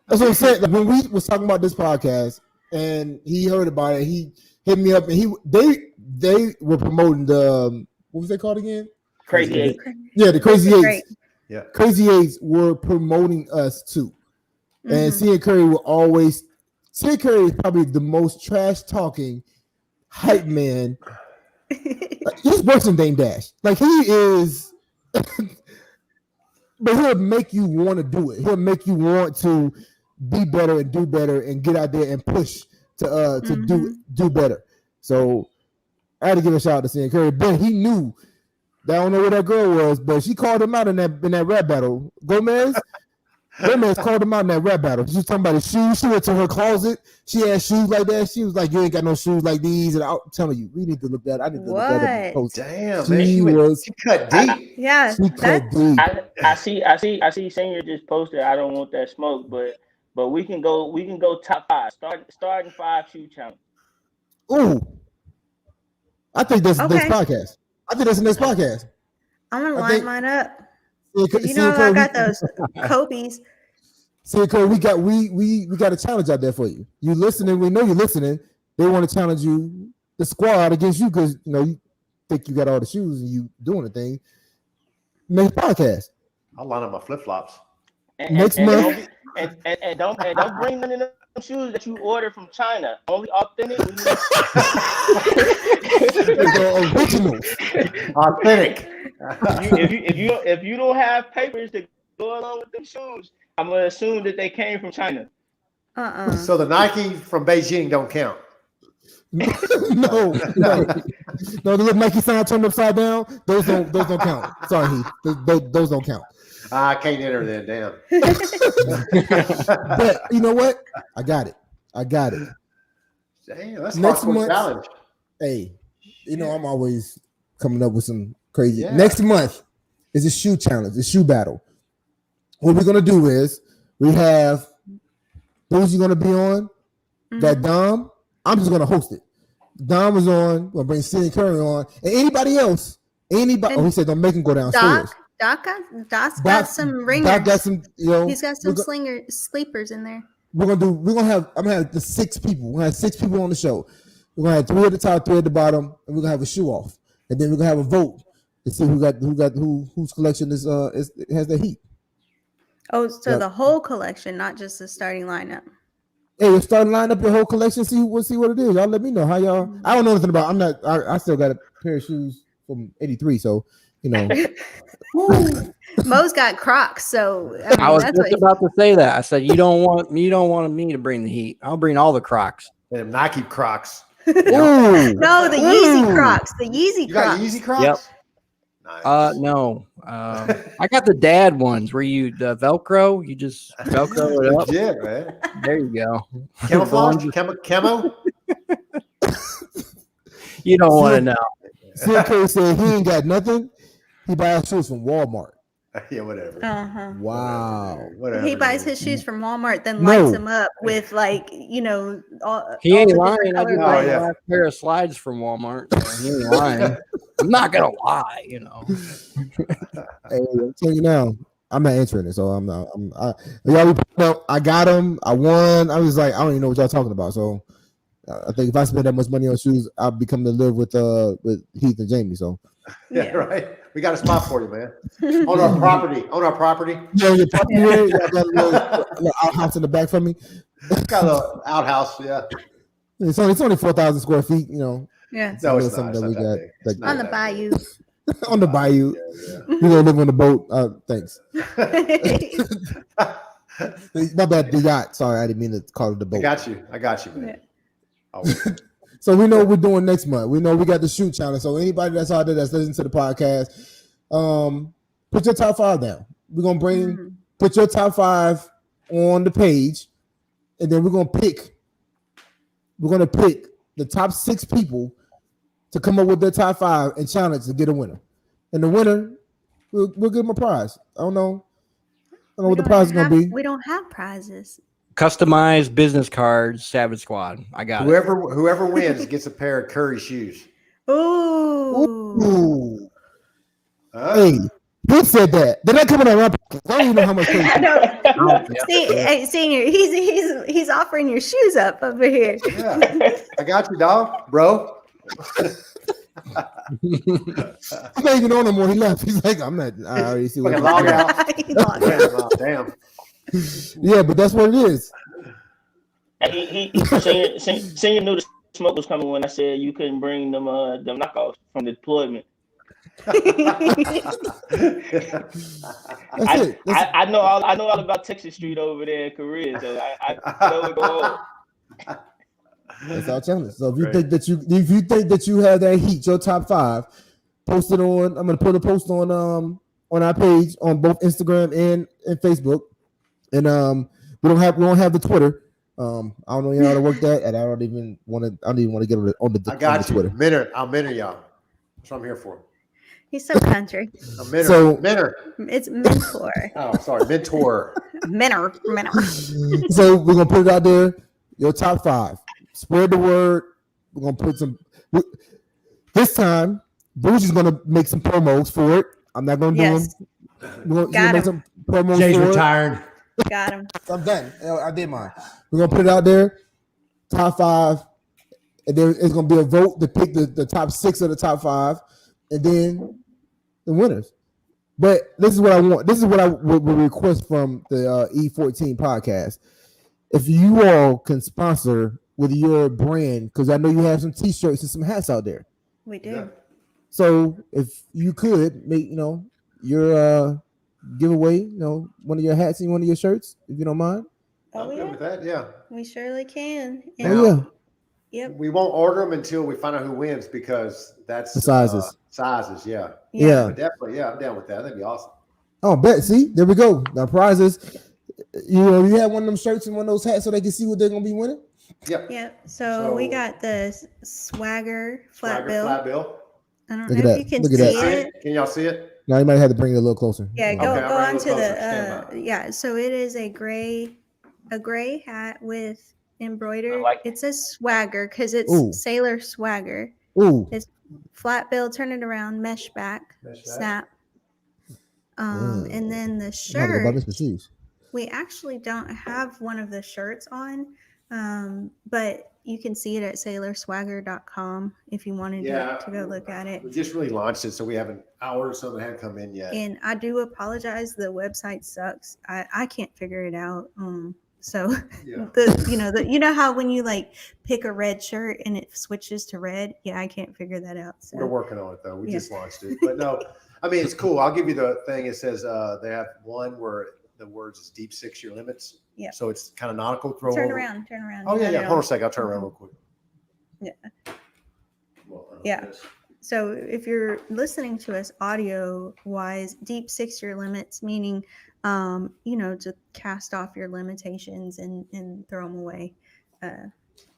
That's what I'm saying. Like, when we was talking about this podcast and he heard about it, he hit me up and they were promoting the what was they called again? Crazy Eight. Yeah, the Crazy Eights. Yeah, Crazy Eights were promoting us too, and Senior Curry Senior Curry is probably the most trash talking hype man. He's worse than Dame Dash. Like he is, but he'll make you want to do it. He'll make you want to be better and do better and get out there and push to do better. So I had to give a shout out to Senior Curry, but he knew. I don't know where that girl was, but she called him out in that rap battle. Gomez called him out in that rap battle. She was talking about his shoes. She went to her closet. She had shoes like that. She was like, "You ain't got no shoes like these." And I'm telling you, we need to look that. I need to look that up. Damn, she cut deep. She cut deep. I see. Senior just posted. I don't want that smoke, but we can go top 5. Starting 5 shoe challenge. Ooh, I think that's the next podcast. I think that's the next podcast. I'm gonna line mine up. I got those Kobe's. See, Cole, we got a challenge out there for you. You listening? We know you're listening. They want to challenge you, the squad, against you because you think you got all the shoes and you doing the thing. Next podcast. I'll line up my flip flops. Next month. And don't bring none of them shoes that you order from China. Only authentic. Original. Authentic. If you don't have papers to go along with them shoes, I'm gonna assume that they came from China. So the Nike from Beijing don't count. No. The little Nike sign turned upside down. Those don't count. Sorry, Heath. Those don't count. I can't enter then. Damn. But you know what? I got it. Damn, that's next month. Challenge. Hey, I'm always coming up with some crazy. Yeah. Next month is a shoe challenge, a shoe battle. What we're gonna do is we have who's you gonna be on? Got Dom. I'm just gonna host it. Dom is on. We'll bring Senior Curry on, and anybody else. Oh, he said don't make him go downstairs. Doc's got some ringers. Doc got some. He's got some sleepers in there. I'm gonna have the 6 people. We're gonna have 6 people on the show. We're gonna have 3 at the top, 3 at the bottom, and we're gonna have a shoe off, and then we're gonna have a vote to see whose collection has the heat. Oh, so the whole collection, not just the starting lineup. Hey, you're starting to line up your whole collection. See what it is. Y'all let me know how y'all. I don't know anything about. I still got a pair of shoes from '83, so Mo's got Crocs, so I was just about to say that. I said you don't want me to bring the heat. I'll bring all the Crocs. And Nike Crocs. No, the Yeezy Crocs. The Yeezy Crocs. You got Yeezy Crocs? Yep. Nice. No. I got the dad ones where the Velcro, you just Velcro it up. Yeah, man. There you go. Camouflage? Camo? You don't want to know. CK said he ain't got nothing. He buys shoes from Walmart. Yeah, whatever. Wow. Whatever. He buys his shoes from Walmart, then lights them up with all He ain't the lying. I just colorways. bought a pair of slides from Walmart. So he ain't lying. I'm not gonna lie, Hey, I'm telling you now, I'm not entering it, so I'm not. I got him. I won. I was like, I don't even know what y'all talking about. So I think if I spend that much money on shoes, I'll become to live with Heath and Jamie. So yeah, right. We got a spot for you, man. On our property. Yeah, your property. I got a little outhouse in the back for me. Got a little outhouse. Yeah. It's only 4,000 square feet. Yeah. No, it's something not. that we got On the bayou. on the bayou. Yeah. We're gonna live on the boat. Thanks. My bad. The yacht. Sorry, I didn't mean to call it the boat. I got you, man. Yeah. So we know what we're doing next month. We know we got the shoot challenge. So anybody that's out there that's listening to the podcast, put your top 5 down. We're gonna put your top 5 on the page, and then we're gonna pick the top 6 people to come up with their top 5 and challenge to get a winner. And the winner, we'll give them a prize. I don't know what the prize is gonna be. We don't have prizes. Customized business cards, Savage Squad. I got it. Whoever wins gets a pair of Curry shoes. Ooh. Hey, who said that? Did that come in on my pocket? I don't even know how much. See, Senior, he's offering your shoes up over here. Yeah, I got you, dog, bro. He's not even on no more. He left. He's like, I'm not. I already see what. Log out. He logged out. Oh, damn. Yeah, but that's what it is. Senior knew the smoke was coming when I said you couldn't bring them knockoffs from the deployment. I know all about Texas Street over there in Korea, so I know what's going on. That's our challenge. So if you think that you have that heat, your top 5, post it on. I'm gonna put a post on our page on both Instagram and Facebook. And we don't have the Twitter. I don't know how to work that, and I don't even want to get on the I got you. Twitter. I'll mentor y'all. That's what I'm here for. He's so country. A mentor. Mentor. It's mentor. Oh, sorry, mentor. Mentor. So we're gonna put it out there. Your top 5. Spread the word. We're gonna put some. This time, Boogie's gonna make some promos for it. I'm not gonna do them. We're gonna make some promos. Jay's retired. Got him. I'm done. I did mine. We're gonna put it out there. Top 5, and then it's gonna be a vote to pick the top 6 of the top 5, and then the winners. But this is what I want. This is what I would request from the E14 podcast. If you all can sponsor with your brand, because I know you have some T-shirts and some hats out there. We do. Yeah. So if you could make your giveaway, one of your hats and one of your shirts, if you don't mind. I'm good with that. Yeah. We surely can. Yep. We won't order them until we find out who wins, because that's the sizes. Yeah. Yeah. But definitely. Yeah, I'm down with that. That'd be awesome. Oh, bet. See, there we go. Now prizes. You have one of them shirts and one of those hats so they can see what they're gonna be winning. Yep. So we got the Swagger flat bill. I don't know if you can see it. Can y'all see it? Now you might have to bring it a little closer. Yeah, go on to the So it is a gray hat with embroidered. It says Swagger because it's Sailor Swagger. Ooh. It's flat bill, turn it around, mesh back, snap. And then the shirt. We actually don't have one of the shirts on, but you can see it at sailorswagger.com if you wanted to go look at it. We just really launched it, so we haven't hours, so they haven't come in yet. And I do apologize. The website sucks. I can't figure it out. So you know how when you pick a red shirt and it switches to red? Yeah, I can't figure that out. So. We're working on it though. We just launched it, but no, I mean it's cool. I'll give you the thing. It says they have one where the words is deep 6-year limits. Yeah. So it's kind of nautical. Turn around. Oh yeah. Hold on a second. I'll turn around real quick. Yeah. So if you're listening to us audio wise, deep 6 your limits, meaning, to cast off your limitations and throw them away.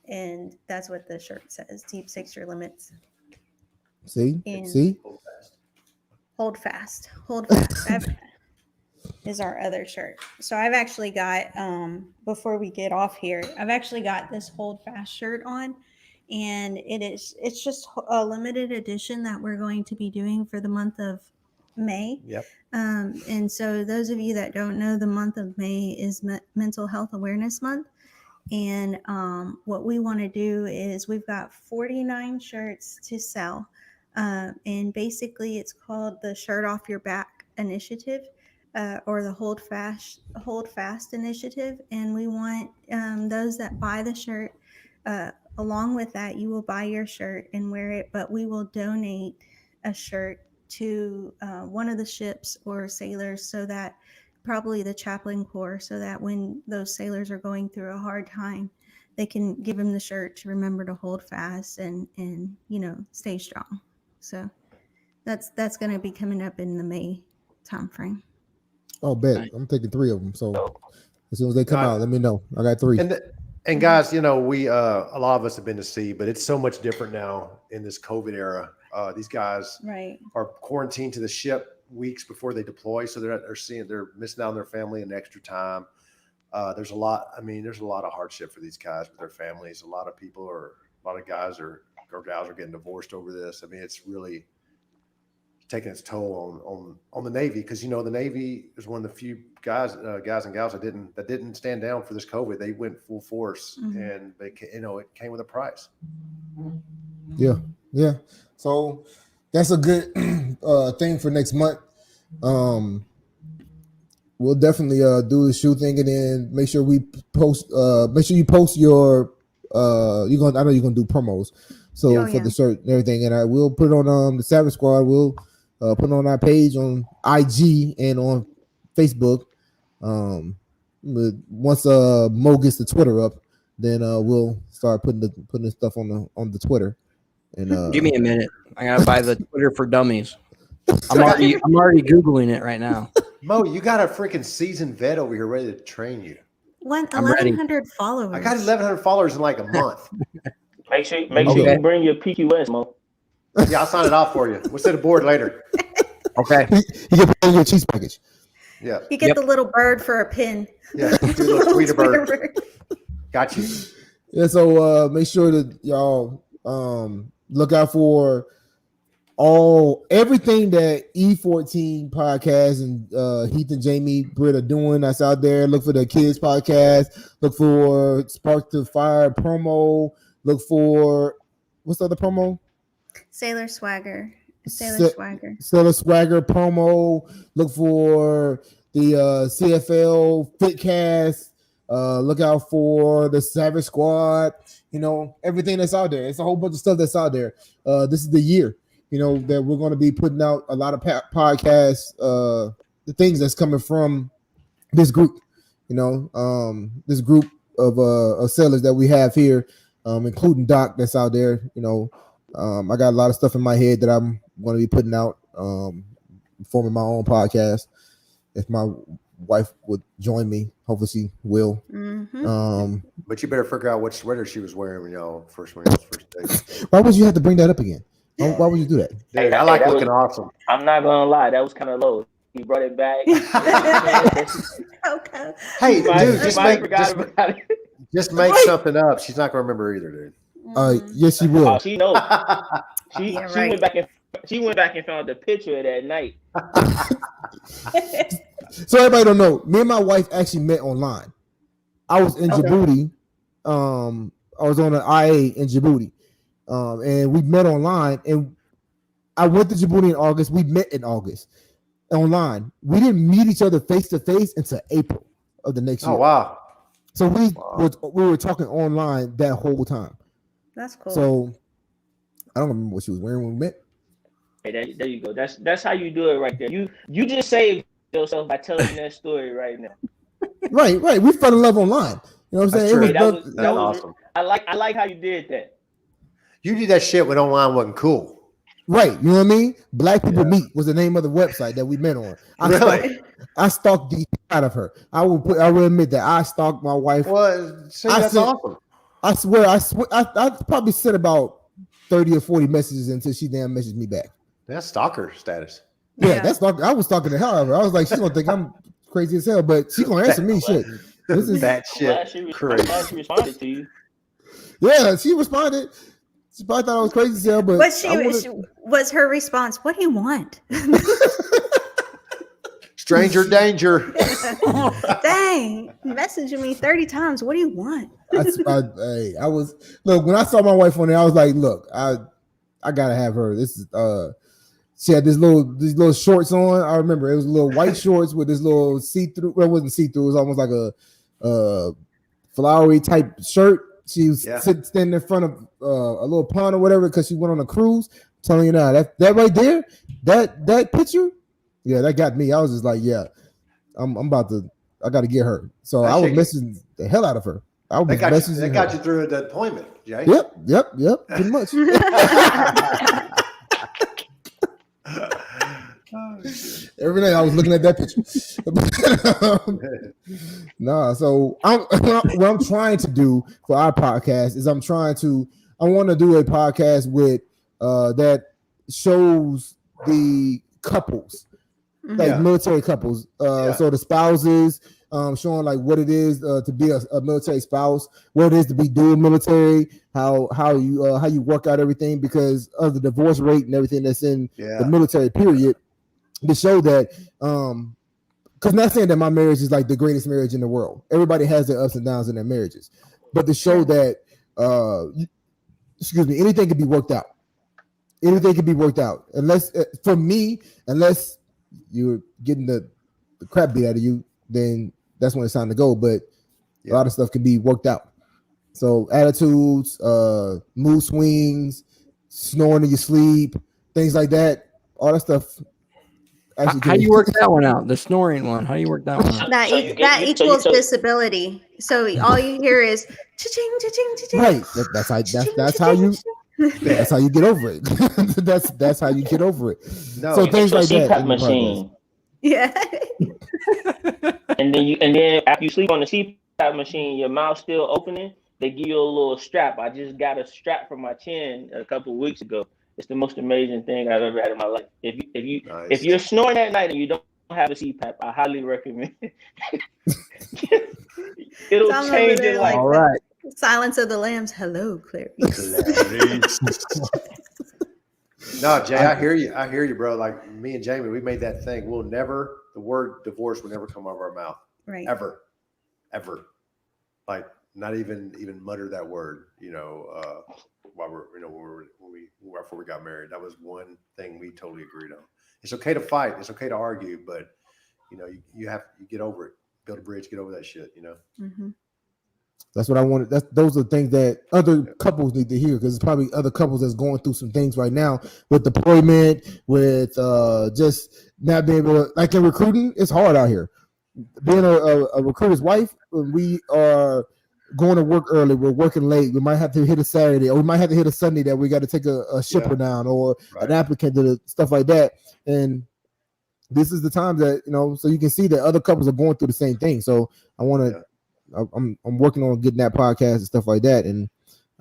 And that's what the shirt says, deep 6 your limits. See? Hold fast. Hold fast. Is our other shirt. So I've actually got, before we get off here, I've actually got this hold fast shirt on, and it's just a limited edition that we're going to be doing for the month of May. Yep. And so those of you that don't know, the month of May is Mental Health Awareness Month. And what we want to do is we've got 49 shirts to sell. And basically it's called the Shirt Off Your Back Initiative. Or the Hold Fast initiative, and we want those that buy the shirt. Along with that, you will buy your shirt and wear it, but we will donate a shirt to one of the ships or sailors, so that probably the chaplain corps, so that when those sailors are going through a hard time, they can give them the shirt to remember to hold fast and stay strong. So that's going to be coming up in the May timeframe. Oh, bet. I'm taking 3 of them. So as soon as they come out, let me know. I got 3. And guys, we a lot of us have been to sea, but it's so much different now in this COVID era. These guys are quarantined to the ship weeks before they deploy, so they're missing out on their family and extra time. There's a lot of hardship for these guys with their families. A lot of guys or gals are getting divorced over this. I mean, it's really taking its toll on the Navy, because the Navy is one of the few guys and gals that didn't stand down for this COVID. They went full force, and they it came with a price. Yeah. So that's a good thing for next month. We'll definitely do the shoe thing, and then make sure we post. Make sure you post your. I know you're gonna do promos. So for the shirt and everything, and I will put it on the Savage Squad. We'll put it on our page on IG and on Facebook. Once Mo gets the Twitter up, then we'll start putting the stuff on the Twitter. And give me a minute. I gotta buy the Twitter for Dummies. I'm already Googling it right now. Mo, you got a freaking seasoned vet over here ready to train you. 1,100 followers. I got 1,100 followers in like a month. Make sure you bring your PQS, Mo. Yeah, I'll sign it off for you. We'll set a board later. Okay. You can put in your cheese package. Yeah. You get the little bird for a pin. Yeah, do a little Tweeter bird. Got you. Yeah, so make sure that y'all look out for everything that E14 podcast and Heath and Jamie Britt are doing that's out there. Look for the kids podcast. Look for Spark to Fire promo. Look for what's the other promo? Sailor Swagger promo. Look for the CFL Fitcast. Look out for the Savage Squad. Everything that's out there. It's a whole bunch of stuff that's out there. This is the year, that we're going to be putting out a lot of podcasts. The things that's coming from this group. This group of sailors that we have here, including Doc that's out there. I got a lot of stuff in my head that I'm going to be putting out, forming my own podcast. If my wife would join me, hopefully she will. But you better figure out what sweater she was wearing when y'all first date. Why would you have to bring that up again? Why would you do that? Dude, I like looking awesome. I'm not gonna lie, that was kind of low. He brought it back. Okay. Hey, dude, just make something up. She's not gonna remember either, dude. Yes, she will. She knows. She went back and found the picture of that night. So everybody don't know. Me and my wife actually met online. I was in Djibouti. I was on an IA in Djibouti. And we met online. And I went to Djibouti in August. We met in August online. We didn't meet each other face to face until April of the next year. Oh wow! So we were talking online that whole time. That's cool. So I don't remember what she was wearing when we met. Hey, there you go. That's how you do it right there. You just saved yourself by telling that story right now. Right. We fell in love online. You know what I'm saying? That was awesome. I like how you did that. You did that shit when online wasn't cool. Right, you know what I mean? Black People Meet was the name of the website that we met on. I stalked the out of her. I will admit that I stalked my wife. Well, that's awesome. I swear, I probably sent about 30 or 40 messages until she damn messaged me back. That's stalker status. Yeah, that's stalker. I was stalking the hell out of her. I was like, she's gonna think I'm crazy as hell, but she gonna answer me. Shit, this is that shit. Crazy. She responded to you. Yeah, she responded. She probably thought I was crazy as hell, but was her response, "What do you want?" Stranger danger. Dang, messaging me 30 times. What do you want? I was look when I saw my wife on there. I was like, look, I gotta have her. This is she had these little shorts on. I remember it was little white shorts with this little see-through. Well, it wasn't see-through. It was almost like a flowery type shirt. She was standing in front of a little pond or whatever because she went on a cruise. I'm telling you now, that right there, that picture, yeah, that got me. I was just like, yeah, I'm about to. I got to get her. So I was messaging the hell out of her. That got you through the appointment, Jay. Yep, pretty much. Every day I was looking at that picture. So what I'm trying to do for our podcast is I want to do a podcast with that shows the couples, like military couples. So the spouses, showing like what it is to be a military spouse, what it is to be dual military, how you work out everything because of the divorce rate and everything that's in the military period. To show that, because not saying that my marriage is like the greatest marriage in the world. Everybody has their ups and downs in their marriages, but to show that, anything can be worked out. Anything can be worked out, unless you're getting the crap beat out of you, then that's when it's time to go. But a lot of stuff can be worked out. So attitudes, mood swings, snoring in your sleep, things like that, all that stuff. How do you work that one out? The snoring one. How do you work that one out? That equals disability. So all you hear is cha-ching, cha-ching, cha-ching. Right. That's how you get over it. that's how you get over it. No, so things like that. CPAP machine. Yeah. and then after you sleep on the CPAP machine, your mouth's still opening. They give you a little strap. I just got a strap for my chin a couple of weeks ago. It's the most amazing thing I've ever had in my life. If you're snoring at night and you don't have a CPAP, I highly recommend it. It'll change your life. All right. Silence of the Lambs. Hello, Clarice. No, Jay, I hear you, bro. Like me and Jamie, we made that thing. The word divorce will never come out of our mouth. Right. Ever. Like not even mutter that word, while before we got married. That was one thing we totally agreed on. It's okay to fight, it's okay to argue, but you get over it, build a bridge, get over that shit, Mm-hmm. That's what I wanted. Those are the things that other couples need to hear, because there's probably other couples that's going through some things right now with deployment, with just not being able to, like in recruiting, it's hard out here. Being a recruiter's wife, when we are going to work early, we're working late, we might have to hit a Saturday, or we might have to hit a Sunday that we got to take a shipper down, or an applicant to stuff like that. And this is the time that, so you can see that other couples are going through the same thing. So I want to, I'm working on getting that podcast and stuff like that. And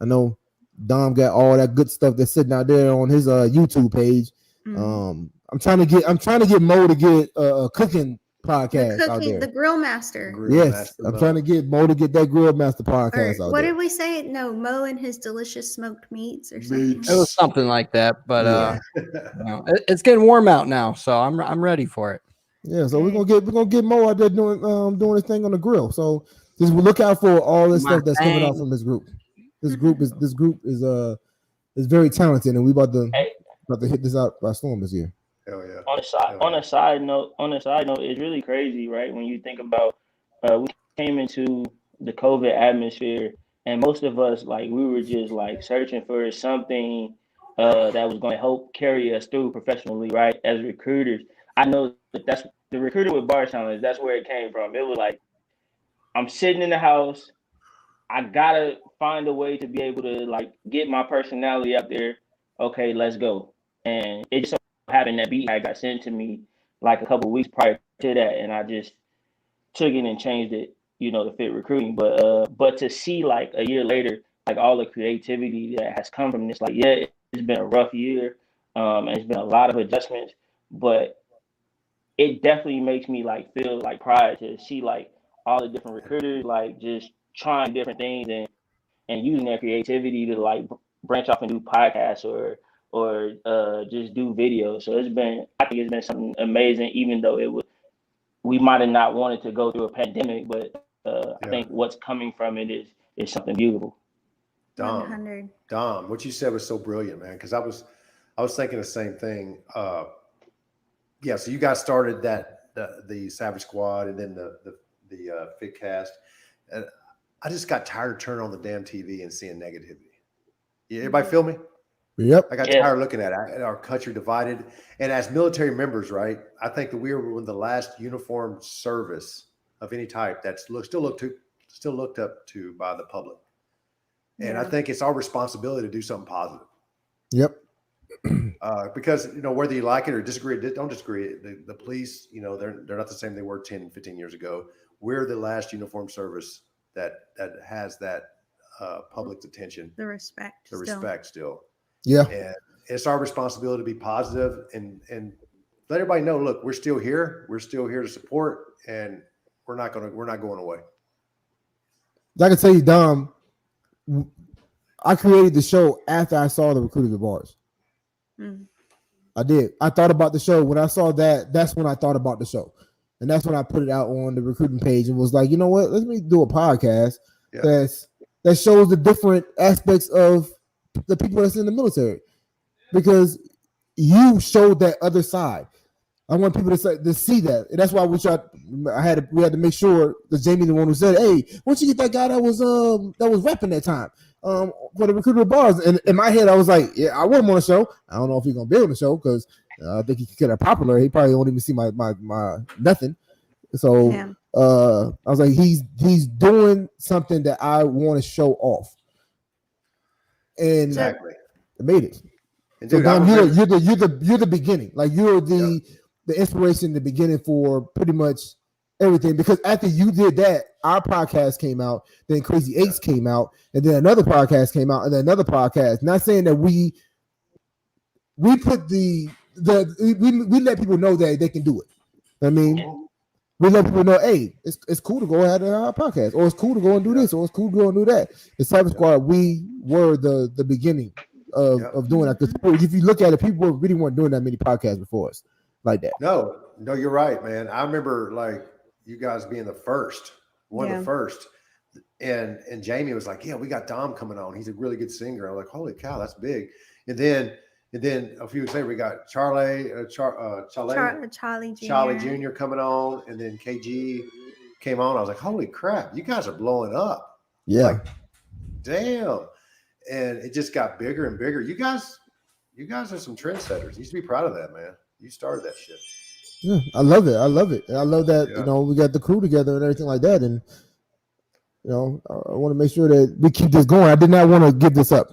I know Dom got all that good stuff that's sitting out there on his YouTube page. Mm-hmm. I'm trying to get Mo to get a cooking podcast out there. The Grill Master. I'm trying to get Mo to get that Grill Master podcast out there. What did we say? No, Mo and his delicious smoked meats or something. It was something like that, but it's getting warm out now, so I'm ready for it. Yeah, so we're gonna get Mo out there doing his thing on the grill. So just look out for all this stuff that's coming out from this group. This group is very talented, and we about to hit this out by storm this year. Hell yeah. On a side note, it's really crazy, right? When you think about we came into the COVID atmosphere, and most of us, like, we were just like searching for something that was going to help carry us through professionally, right? As recruiters, I know that's the recruiter with Bar Challenge. That's where it came from. It was like, I'm sitting in the house, I gotta find a way to be able to like get my personality up there. Okay, let's go. And it just so happened that beat got sent to me like a couple of weeks prior to that, and I just took it and changed it, to fit recruiting. But to see like a year later, like all the creativity that has come from this, like, yeah, it's been a rough year, and it's been a lot of adjustments, but it definitely makes me like feel like pride to see like all the different recruiters like just trying different things and using their creativity to like branch off and do podcasts or just do videos. So I think it's been something amazing, even though we might have not wanted to go through a pandemic, but I think what's coming from it is something beautiful. Dom, what you said was so brilliant, man. Because I was thinking the same thing. So you guys started the Savage Squad and then the Fit Cast. And I just got tired of turning on the damn TV and seeing negativity. Everybody feel me? Yep. I got tired of looking at it. Our country divided. And as military members, right, I think that we were one of the last uniformed service of any type that's still looked up to by the public. And I think it's our responsibility to do something positive. Yep. Because, whether you like it or disagree, don't disagree. The police, they're not the same they were 10, 15 years ago. We're the last uniformed service that has that public's attention. The respect still. Yeah. And it's our responsibility to be positive and let everybody know, look, we're still here. We're still here to support, and we're not going away. I can tell you, Dom, I created the show after I saw the Recruiters of Bars. I did. I thought about the show. When I saw that, that's when I thought about the show. And that's when I put it out on the recruiting page and was like, you know what? Let me do a podcast that shows the different aspects of the people that's in the military. Because you showed that other side. I want people to see that. And that's why we had to make sure that Jamie the one who said, hey, once you get that guy that was rapping that time for the Recruiter Bars. And in my head, I was like, yeah, I want him on the show. I don't know if he's gonna be on the show because I think he could get popular. He probably won't even see my nothing. So I was like, he's doing something that I want to show off. And exactly. I made it. And dude, so Dom, you're the beginning. Like you're the inspiration in the beginning for pretty much everything. Because after you did that, our podcast came out, then Crazy Eights came out, and then another podcast came out, and then another podcast. Not saying that we put we let people know that they can do it. I mean, we let people know, hey, it's cool to go ahead and have our podcast, or it's cool to go and do this, or it's cool to go and do that. The Savage Squad, we were the beginning of doing that. Because if you look at it, people really weren't doing that many podcasts before us like that. No, you're right, man. I remember like you guys being the first, one of the first. And Jamie was like, yeah, we got Dom coming on. He's a really good singer. I'm like, holy cow, that's big. And then a few weeks later, we got Charlie Jr. coming on, and then KG came on. I was like, holy crap, you guys are blowing up. Yeah. Like, damn. And it just got bigger and bigger. You guys are some trendsetters. You should be proud of that, man. You started that shit. Yeah, I love it. And I love that, we got the crew together and everything like that. And, I want to make sure that we keep this going. I did not want to give this up.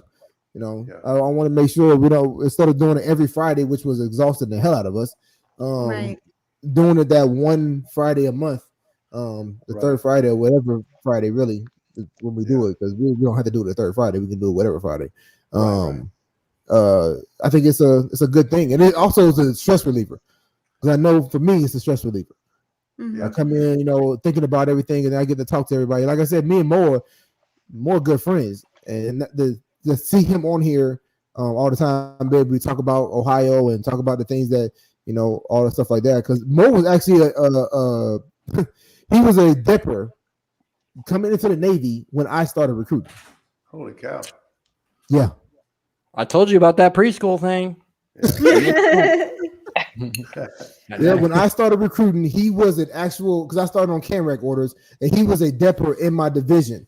I want to make sure we don't, instead of doing it every Friday, which was exhausting the hell out of us, doing it that one Friday a month, the third Friday or whatever Friday really when we do it, because we don't have to do it the third Friday. We can do it whatever Friday. I think it's a good thing, and it also is a stress reliever. Because I know for me, it's a stress reliever. Mm-hmm. I come in, thinking about everything, and I get to talk to everybody. Like I said, me and Mo are more good friends, and to see him on here all the time, baby, we talk about Ohio and talk about the things that all the stuff like that. Because Mo was actually he was a dipper coming into the Navy when I started recruiting. Holy cow! Yeah, I told you about that preschool thing. Yeah, when I started recruiting, he was an actual, because I started on CAMREC orders, and he was a depper in my division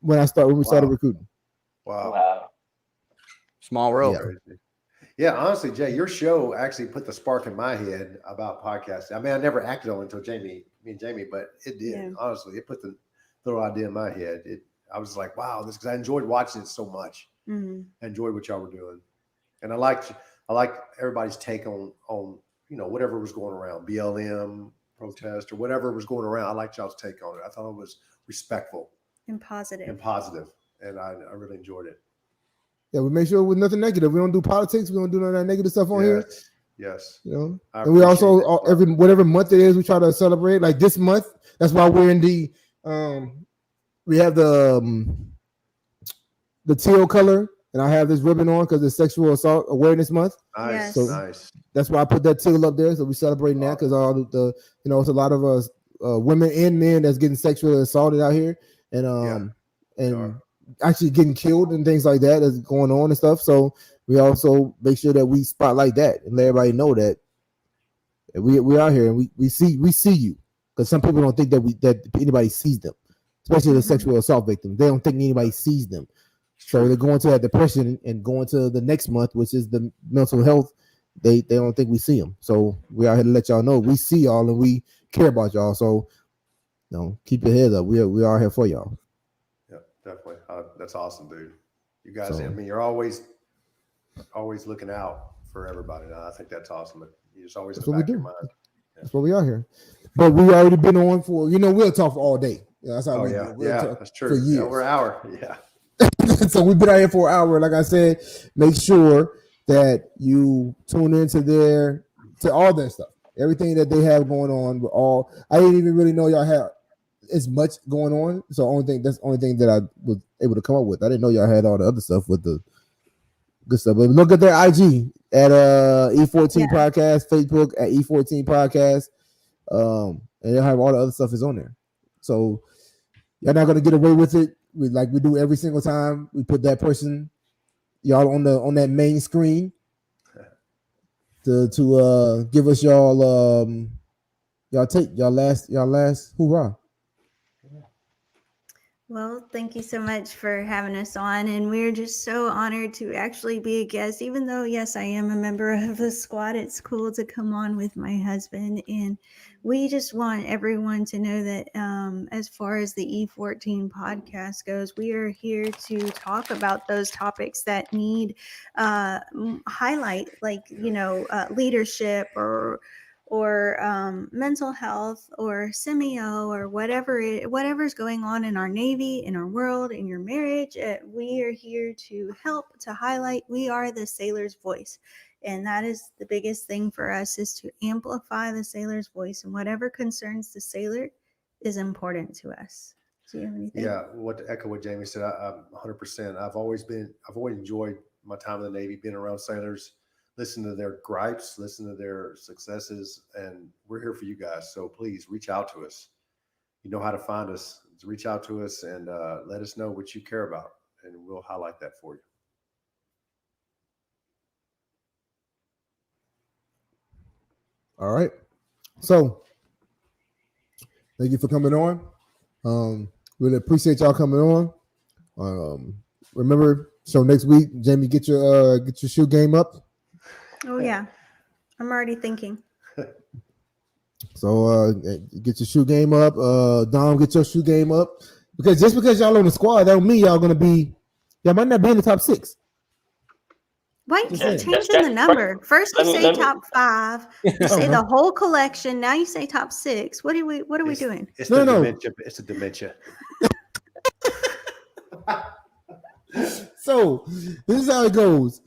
when we started recruiting. Wow. Small world. Yeah, honestly, Jay, your show actually put the spark in my head about podcasting. I mean, I never acted on it until me and Jamie, but it did. Yeah. Honestly, it put the little idea in my head. I was like, wow, this, because I enjoyed watching it so much. Mm-hmm. I enjoyed what y'all were doing, and I liked I like everybody's take on whatever was going around, BLM protest or whatever was going around. I liked y'all's take on it. I thought it was respectful and positive, and I really enjoyed it. Yeah, we make sure with nothing negative. We don't do politics. We don't do none of that negative stuff on here. Yes. And we also whatever month it is, we try to celebrate. Like this month, that's why we're in the we have the teal color, and I have this ribbon on because it's Sexual Assault Awareness Month. Nice, so nice. That's why I put that teal up there. So we celebrating that because all the it's a lot of us women and men that's getting sexually assaulted out here, and actually getting killed and things like that that's going on and stuff. So we also make sure that we spotlight that and let everybody know that we out here and we see you, because some people don't think that anybody sees them, especially the sexual assault victims. They don't think anybody sees them, so they're going to that depression and going to the next month, which is the mental health. They don't think we see them. So we out here to let y'all know we see y'all and we care about y'all. So keep your head up. We are here for y'all. Yeah, definitely. That's awesome, dude. You guys, you're always looking out for everybody. I think that's awesome. You just always look back in your mind. Yeah. That's what we are here. But we already been on for, we'll talk for all day. That's how we do. That's true. For years. We're an hour. Yeah. So we've been out here for an hour. Like I said, make sure that you tune into to all that stuff. Everything that they have going on. I didn't even really know y'all had as much going on. So that's the only thing that I was able to come up with. I didn't know y'all had all the other stuff with the good stuff. But look at their IG at E14 Podcast, Facebook at E14 Podcast. And they'll have all the other stuff is on there. So you're not gonna get away with it. We do every single time. We put that person y'all on that main screen to give us y'all last hoorah. Well, thank you so much for having us on, and we're just so honored to actually be a guest. Even though, yes, I am a member of the squad, it's cool to come on with my husband, and we just want everyone to know that as far as the E14 podcast goes, we are here to talk about those topics that need highlight, like leadership or mental health or semio or whatever's going on in our Navy, in our world, in your marriage. We are here to help, to highlight. We are the sailor's voice. And that is the biggest thing for us, is to amplify the sailor's voice, and whatever concerns the sailor is important to us. Do you have anything? Yeah, to echo what Jamie said, I'm 100%. I've always enjoyed my time in the Navy, being around sailors, listen to their gripes, listen to their successes, and we're here for you guys. So please reach out to us. You know how to find us. Reach out to us and let us know what you care about, and we'll highlight that for you. All right. So thank you for coming on. Really appreciate y'all coming on. Remember, so next week, Jamie, get your shoe game up. Oh yeah, I'm already thinking. So get your shoe game up. Dom, get your shoe game up. Because just because y'all on the squad, that don't mean y'all might not be in the top 6. Why you keep changing the number? First you say top 5. You say the whole collection. Now you say top 6. What are we doing? It's dementia. It's a dementia. So this is how it goes.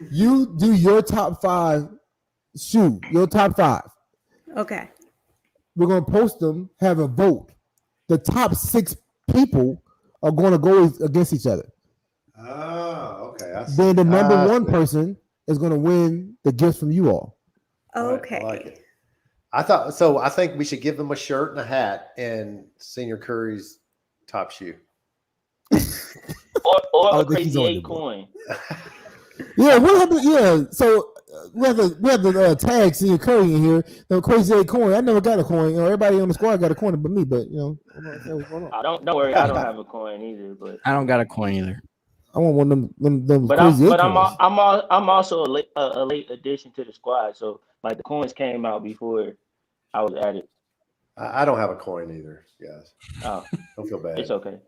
You do your top 5 shoe, your top 5. Okay. We're gonna post them, have a vote. The top 6 people are gonna go against each other. Oh, okay. Then the number 1 person is gonna win the gifts from you all. Okay. Right, I like it. I think we should give them a shirt and a hat and Senior Curry's top shoe. or a crazy 8 coin. Yeah, we'll have to. Yeah, so we have to tag Senior Curry in here. The crazy 8 coin. I never got a coin. Everybody on the squad got a coin, but me. But don't worry. I don't have a coin either. But I don't got a coin either. I want one of them but crazy 8 coins. I'm also a late addition to the squad. So like the coins came out before I was added. I don't have a coin either, guys. Oh, don't feel bad. It's okay.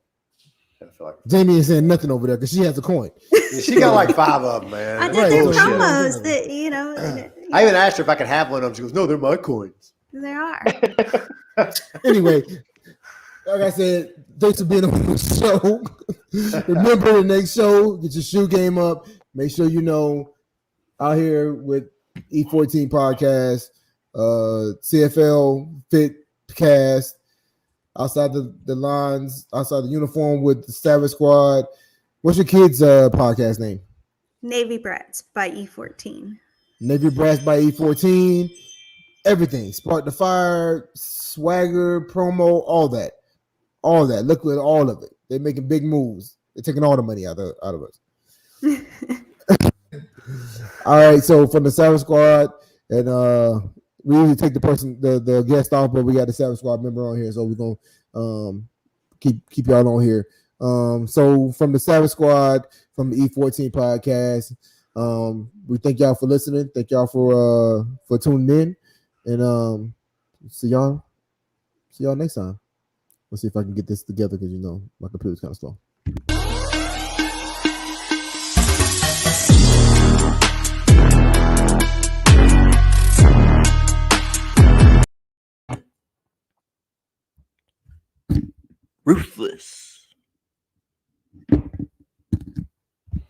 I feel like Jamie ain't saying nothing over there because she has a coin. Yeah, she got like 5 of them, man. I did Right, their so she- promos that I even asked her if I could have one of them. She goes, "No, they're my coins." there are. Anyway, like I said, thanks for being on the show. Remember the next show, get your shoe game up. Make sure you know out here with E14 podcast, CFL Fit Cast, outside the lines, outside the uniform with the Savage Squad. What's your kids' podcast name? Navy Brats by E14. Navy Brass by E14. Everything. Spark the Fire, swagger, promo, all that. All that. Look at all of it. They're making big moves. They're taking all the money out of us. All right. So from the Savage Squad, and we usually take the guest off, but we got the Savage Squad member on here, so we're gonna keep y'all on here. So from the Savage Squad, from the E14 podcast, we thank y'all for listening. Thank y'all for tuning in, and see y'all next time. Let's see if I can get this together because my computer's kind of slow. Ruthless.